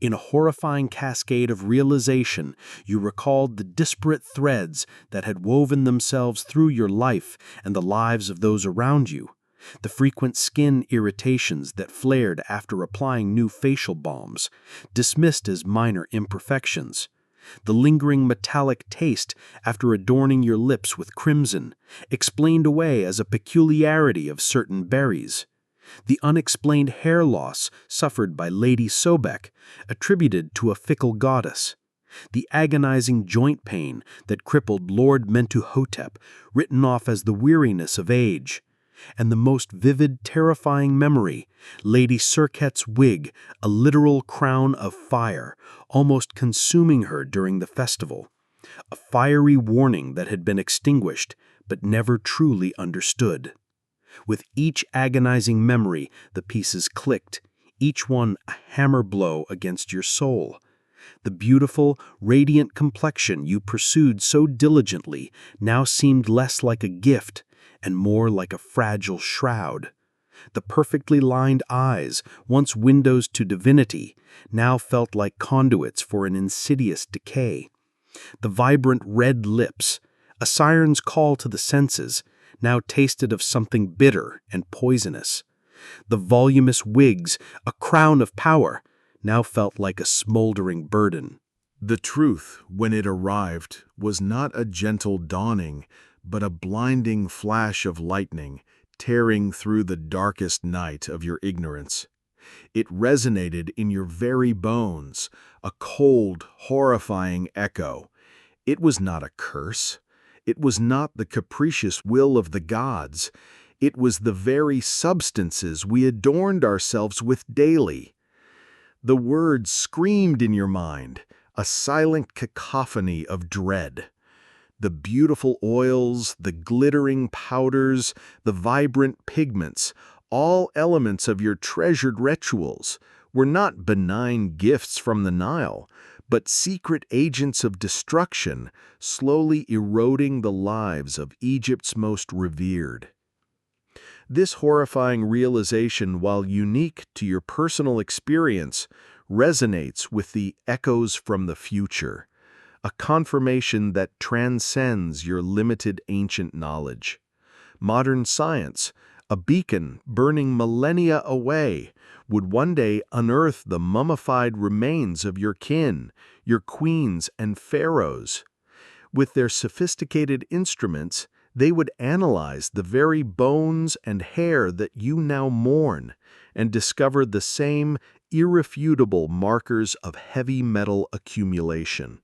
In a horrifying cascade of realization, you recalled the disparate threads that had woven themselves through your life and the lives of those around you. The frequent skin irritations that flared after applying new facial balms, dismissed as minor imperfections. The lingering metallic taste after adorning your lips with crimson, explained away as a peculiarity of certain berries. The unexplained hair loss suffered by Lady Sobek, attributed to a fickle goddess. The agonizing joint pain that crippled Lord Mentuhotep, written off as the weariness of age. And the most vivid, terrifying memory, Lady Serket's wig, a literal crown of fire, almost consuming her during the festival. A fiery warning that had been extinguished, but never truly understood. With each agonizing memory, the pieces clicked, each one a hammer blow against your soul. The beautiful, radiant complexion you pursued so diligently now seemed less like a gift and more like a fragile shroud. The perfectly lined eyes, once windows to divinity, now felt like conduits for an insidious decay. The vibrant red lips, a siren's call to the senses, now tasted of something bitter and poisonous. The voluminous wigs, a crown of power, now felt like a smoldering burden. The truth, when it arrived, was not a gentle dawning, but a blinding flash of lightning, tearing through the darkest night of your ignorance. It resonated in your very bones, a cold, horrifying echo. It was not a curse. It was not the capricious will of the gods. It was the very substances we adorned ourselves with daily. The words screamed in your mind, a silent cacophony of dread. The beautiful oils, the glittering powders, the vibrant pigments, all elements of your treasured rituals, were not benign gifts from the Nile, but secret agents of destruction, slowly eroding the lives of Egypt's most revered. This horrifying realization, while unique to your personal experience, resonates with the echoes from the future, a confirmation that transcends your limited ancient knowledge. Modern science, a beacon burning millennia away, would one day unearth the mummified remains of your kin, your queens and pharaohs. With their sophisticated instruments, they would analyze the very bones and hair that you now mourn and discover the same irrefutable markers of heavy metal accumulation.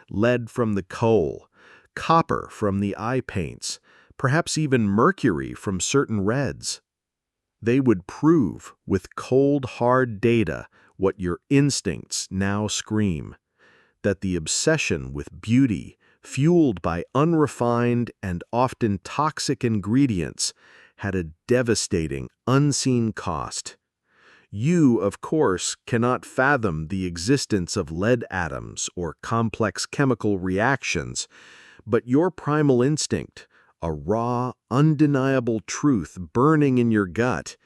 Lead from the coal, copper from the eye paints, perhaps even mercury from certain reds. They would prove, with cold, hard data, what your instincts now scream, that the obsession with beauty, fueled by unrefined and often toxic ingredients, had a devastating, unseen cost. You, of course, cannot fathom the existence of lead atoms or complex chemical reactions, but your primal instinct, a raw, undeniable truth burning in your gut,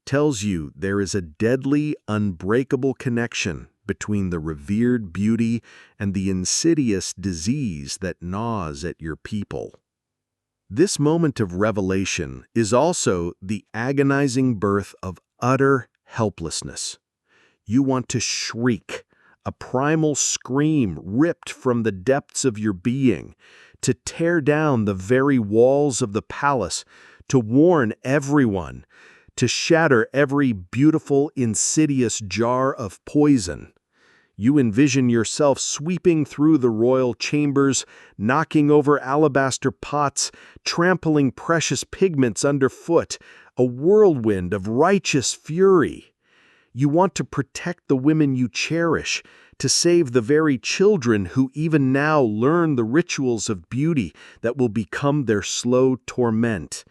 tells you there is a deadly, unbreakable connection between the revered beauty and the insidious disease that gnaws at your people. This moment of revelation is also the agonizing birth of utter helplessness. You want to shriek, a primal scream ripped from the depths of your being, to tear down the very walls of the palace, to warn everyone, to shatter every beautiful, insidious jar of poison. You envision yourself sweeping through the royal chambers, knocking over alabaster pots, trampling precious pigments underfoot, a whirlwind of righteous fury. You want to protect the women you cherish, to save the very children who even now learn the rituals of beauty that will become their slow torment.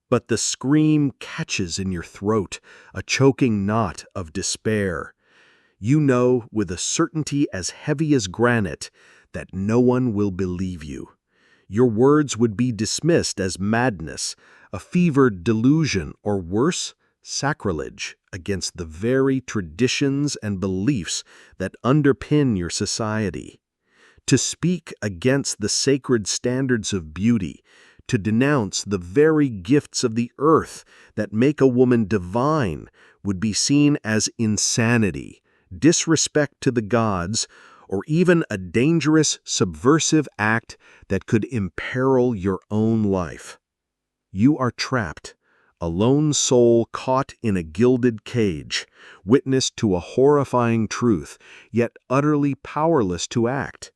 But the scream catches in your throat, a choking knot of despair. You know, with a certainty as heavy as granite, that no one will believe you. Your words would be dismissed as madness, a fevered delusion, or worse, sacrilege against the very traditions and beliefs that underpin your society. To speak against the sacred standards of beauty, to denounce the very gifts of the earth that make a woman divine, would be seen as insanity, disrespect to the gods, or even a dangerous, subversive act that could imperil your own life. You are trapped, a lone soul caught in a gilded cage, witness to a horrifying truth, yet utterly powerless to act.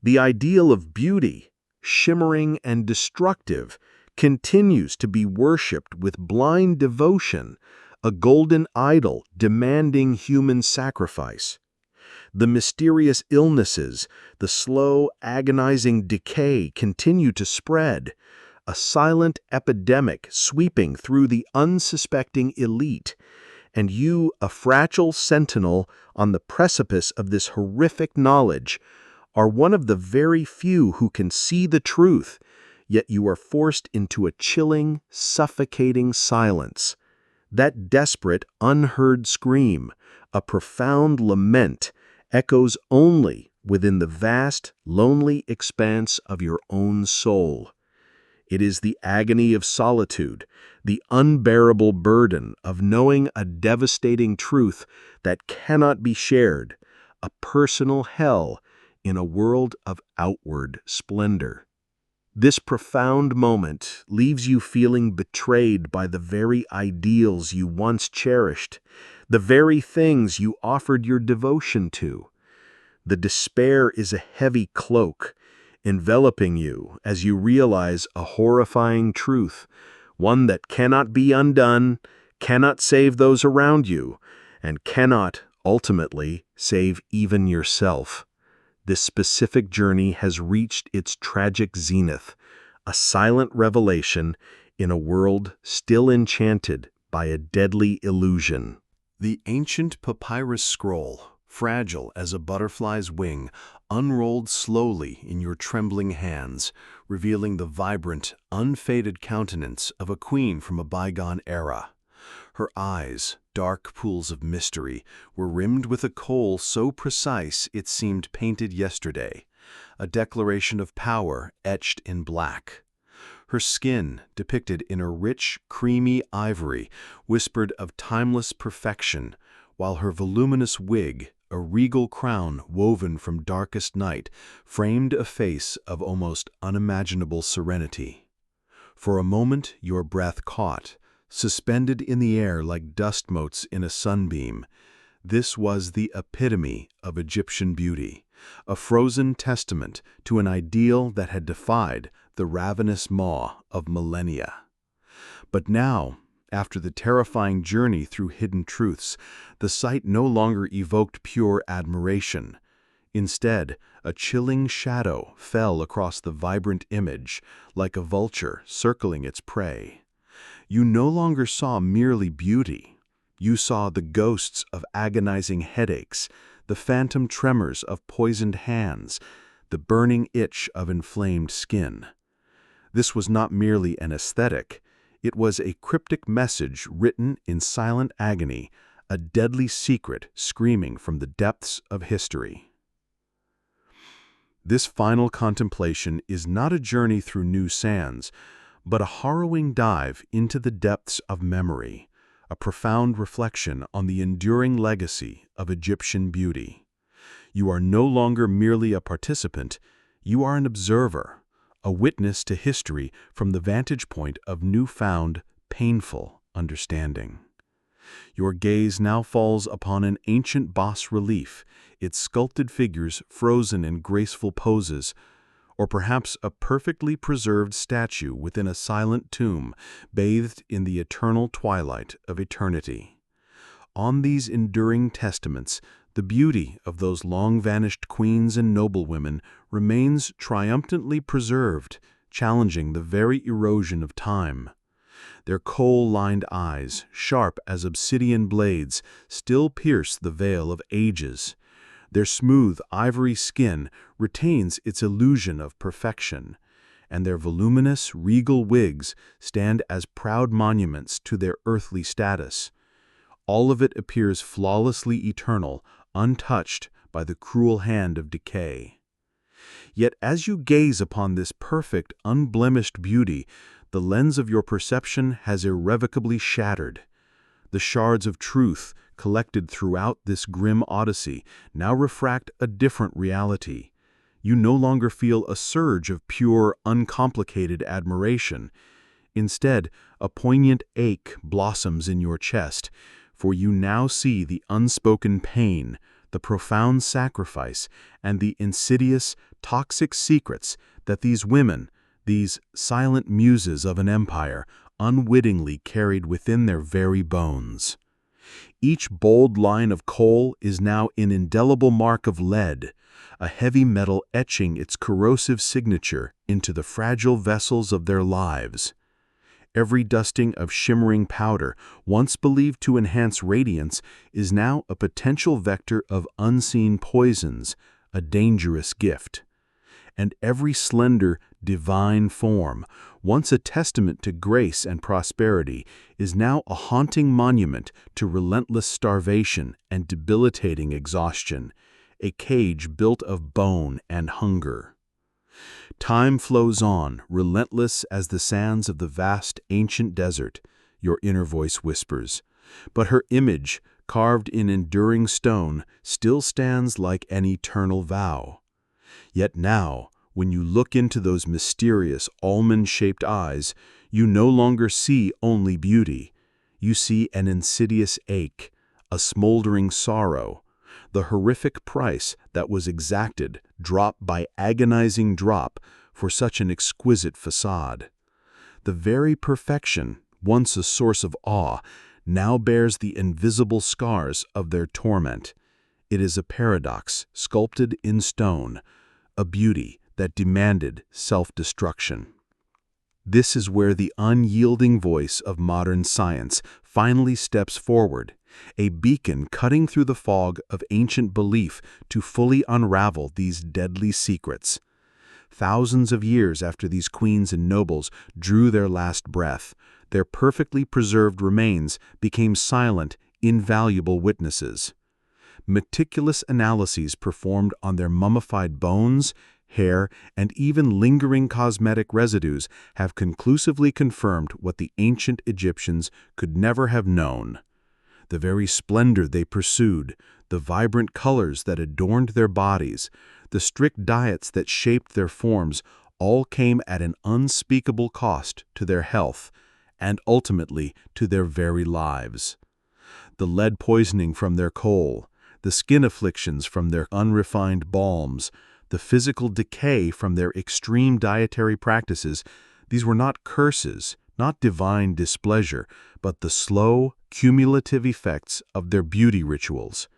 The ideal of beauty, shimmering and destructive, continues to be worshipped with blind devotion, a golden idol demanding human sacrifice. The mysterious illnesses, the slow, agonizing decay continue to spread, a silent epidemic sweeping through the unsuspecting elite, and you, a fragile sentinel on the precipice of this horrific knowledge, are one of the very few who can see the truth, yet you are forced into a chilling, suffocating silence. That desperate, unheard scream, a profound lament, echoes only within the vast, lonely expanse of your own soul. It is the agony of solitude, the unbearable burden of knowing a devastating truth that cannot be shared, a personal hell in a world of outward splendor. This profound moment leaves you feeling betrayed by the very ideals you once cherished, the very things you offered your devotion to. The despair is a heavy cloak, enveloping you as you realize a horrifying truth, one that cannot be undone, cannot save those around you, and cannot, ultimately, save even yourself. this specific journey has reached its tragic zenith, a silent revelation in a world still enchanted by a deadly illusion. The ancient papyrus scroll, fragile as a butterfly's wing, unrolled slowly in your trembling hands, revealing the vibrant, unfaded countenance of a queen from a bygone era. Her eyes, dark pools of mystery, were rimmed with a kohl so precise it seemed painted yesterday, a declaration of power etched in black. Her skin, depicted in a rich, creamy ivory, whispered of timeless perfection, while her voluminous wig, a regal crown woven from darkest night, framed a face of almost unimaginable serenity. For a moment your breath caught, suspended in the air like dust motes in a sunbeam. This was the epitome of Egyptian beauty, a frozen testament to an ideal that had defied the ravenous maw of millennia. But now, after the terrifying journey through hidden truths, the sight no longer evoked pure admiration. Instead, a chilling shadow fell across the vibrant image, like a vulture circling its prey. You no longer saw merely beauty. You saw the ghosts of agonizing headaches, the phantom tremors of poisoned hands, the burning itch of inflamed skin. This was not merely an aesthetic. It was a cryptic message written in silent agony, a deadly secret screaming from the depths of history. This final contemplation is not a journey through new sands, but a harrowing dive into the depths of memory, a profound reflection on the enduring legacy of Egyptian beauty. You are no longer merely a participant, you are an observer, a witness to history from the vantage point of newfound, painful understanding. Your gaze now falls upon an ancient bas-relief, its sculpted figures frozen in graceful poses, or perhaps a perfectly preserved statue within a silent tomb bathed in the eternal twilight of eternity. On these enduring testaments, the beauty of those long-vanished queens and noblewomen remains triumphantly preserved, challenging the very erosion of time. Their kohl-lined eyes, sharp as obsidian blades, still pierce the veil of ages. Their smooth ivory skin retains its illusion of perfection, and their voluminous, regal wigs stand as proud monuments to their earthly status. All of it appears flawlessly eternal, untouched by the cruel hand of decay. Yet as you gaze upon this perfect, unblemished beauty, the lens of your perception has irrevocably shattered. The shards of truth, collected throughout this grim odyssey, now refract a different reality. You no longer feel a surge of pure, uncomplicated admiration. Instead, a poignant ache blossoms in your chest, for you now see the unspoken pain, the profound sacrifice, and the insidious, toxic secrets that these women, these silent muses of an empire, unwittingly carried within their very bones. Each bold line of kohl is now an indelible mark of lead, a heavy metal etching its corrosive signature into the fragile vessels of their lives. Every dusting of shimmering powder, once believed to enhance radiance, is now a potential vector of unseen poisons, a dangerous gift. And every slender, divine form, once a testament to grace and prosperity, is now a haunting monument to relentless starvation and debilitating exhaustion, a cage built of bone and hunger. Time flows on, relentless as the sands of the vast ancient desert, your inner voice whispers, but her image, carved in enduring stone, still stands like an eternal vow. Yet now, when you look into those mysterious almond-shaped eyes, you no longer see only beauty. You see an insidious ache, a smoldering sorrow, the horrific price that was exacted drop by agonizing drop for such an exquisite facade. The very perfection, once a source of awe, now bears the invisible scars of their torment. It is a paradox sculpted in stone, a beauty that demanded self-destruction. This is where the unyielding voice of modern science finally steps forward, a beacon cutting through the fog of ancient belief to fully unravel these deadly secrets. Thousands of years after these queens and nobles drew their last breath, their perfectly preserved remains became silent, invaluable witnesses. Meticulous analyses performed on their mummified bones, hair, and even lingering cosmetic residues have conclusively confirmed what the ancient Egyptians could never have known. The very splendor they pursued, the vibrant colors that adorned their bodies, the strict diets that shaped their forms, all came at an unspeakable cost to their health and ultimately to their very lives. The lead poisoning from their coal, the skin afflictions from their unrefined balms, the physical decay from their extreme dietary practices, these were not curses, not divine displeasure, but the slow, cumulative effects of their beauty rituals.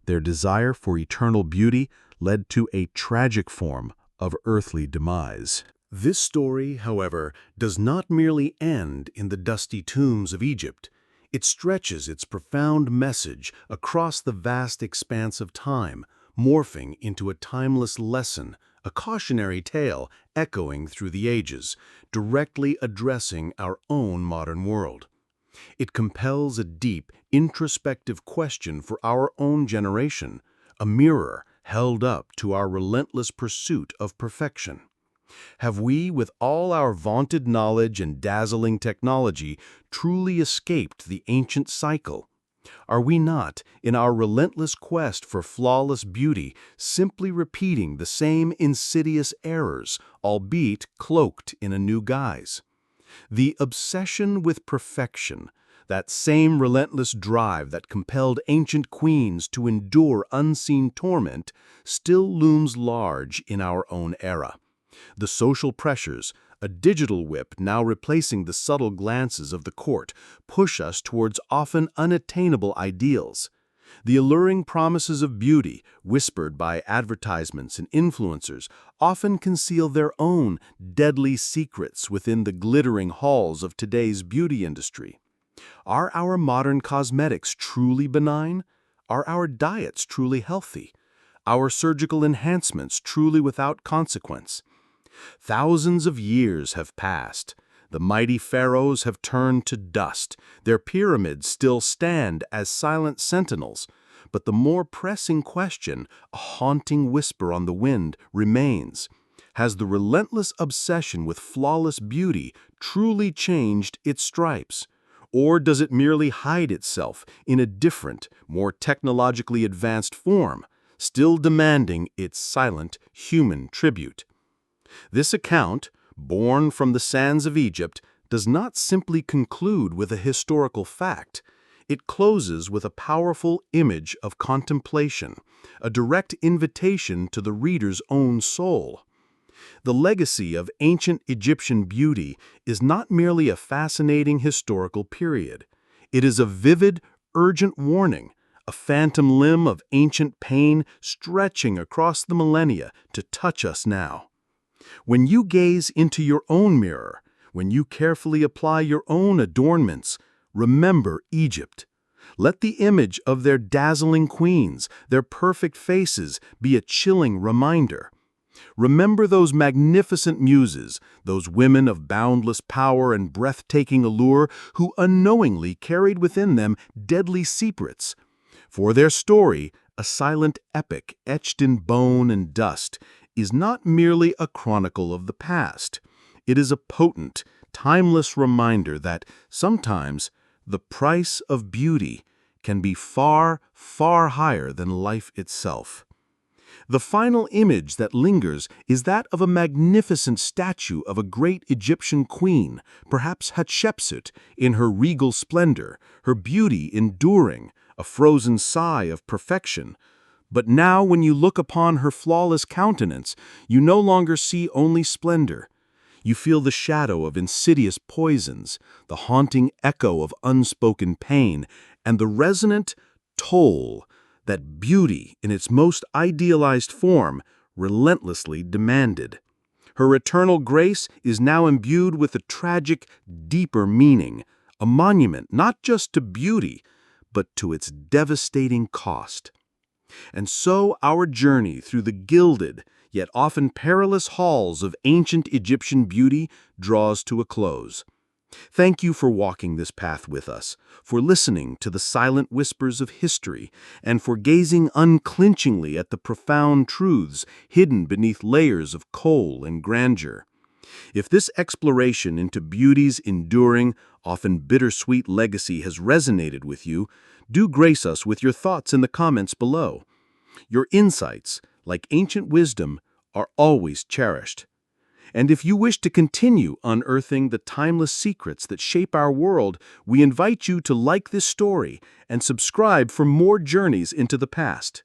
Their desire for eternal beauty led to a tragic form of earthly demise. This story, however, does not merely end in the dusty tombs of Egypt. It stretches its profound message across the vast expanse of time, morphing into a timeless lesson, a cautionary tale echoing through the ages, directly addressing our own modern world. It compels a deep, introspective question for our own generation, a mirror held up to our relentless pursuit of perfection. Have we, with all our vaunted knowledge and dazzling technology, truly escaped the ancient cycle? Are we not, in our relentless quest for flawless beauty, simply repeating the same insidious errors, albeit cloaked in a new guise? The obsession with perfection, that same relentless drive that compelled ancient queens to endure unseen torment, still looms large in our own era. The social pressures, a digital whip now replacing the subtle glances of the court, push us towards often unattainable ideals. The alluring promises of beauty, whispered by advertisements and influencers, often conceal their own deadly secrets within the glittering halls of today's beauty industry. Are our modern cosmetics truly benign? Are our diets truly healthy? Our surgical enhancements truly without consequence? Thousands of years have passed. The mighty pharaohs have turned to dust. Their pyramids still stand as silent sentinels. But the more pressing question, a haunting whisper on the wind, remains. Has the relentless obsession with flawless beauty truly changed its stripes? Or does it merely hide itself in a different, more technologically advanced form, still demanding its silent human tribute? This account, born from the sands of Egypt, does not simply conclude with a historical fact. It closes with a powerful image of contemplation, a direct invitation to the reader's own soul. The legacy of ancient Egyptian beauty is not merely a fascinating historical period. It is a vivid, urgent warning, a phantom limb of ancient pain stretching across the millennia to touch us now. When you gaze into your own mirror, when you carefully apply your own adornments, remember Egypt. Let the image of their dazzling queens, their perfect faces, be a chilling reminder. Remember those magnificent muses, those women of boundless power and breathtaking allure who unknowingly carried within them deadly secrets. For their story, a silent epic etched in bone and dust, is not merely a chronicle of the past. It is a potent, timeless reminder that sometimes the price of beauty can be far, far higher than life itself. The final image that lingers is that of a magnificent statue of a great Egyptian queen, perhaps Hatshepsut, in her regal splendor, her beauty enduring, a frozen sigh of perfection. But now when you look upon her flawless countenance, you no longer see only splendor. You feel the shadow of insidious poisons, the haunting echo of unspoken pain, and the resonant toll that beauty in its most idealized form relentlessly demanded. Her eternal grace is now imbued with a tragic, deeper meaning, a monument not just to beauty, but to its devastating cost. And so our journey through the gilded, yet often perilous halls of ancient Egyptian beauty draws to a close. Thank you for walking this path with us, for listening to the silent whispers of history, and for gazing unclinchingly at the profound truths hidden beneath layers of kohl and grandeur. If this exploration into beauty's enduring, often bittersweet legacy has resonated with you, do grace us with your thoughts in the comments below. Your insights, like ancient wisdom, are always cherished. And if you wish to continue unearthing the timeless secrets that shape our world, we invite you to like this story and subscribe for more journeys into the past.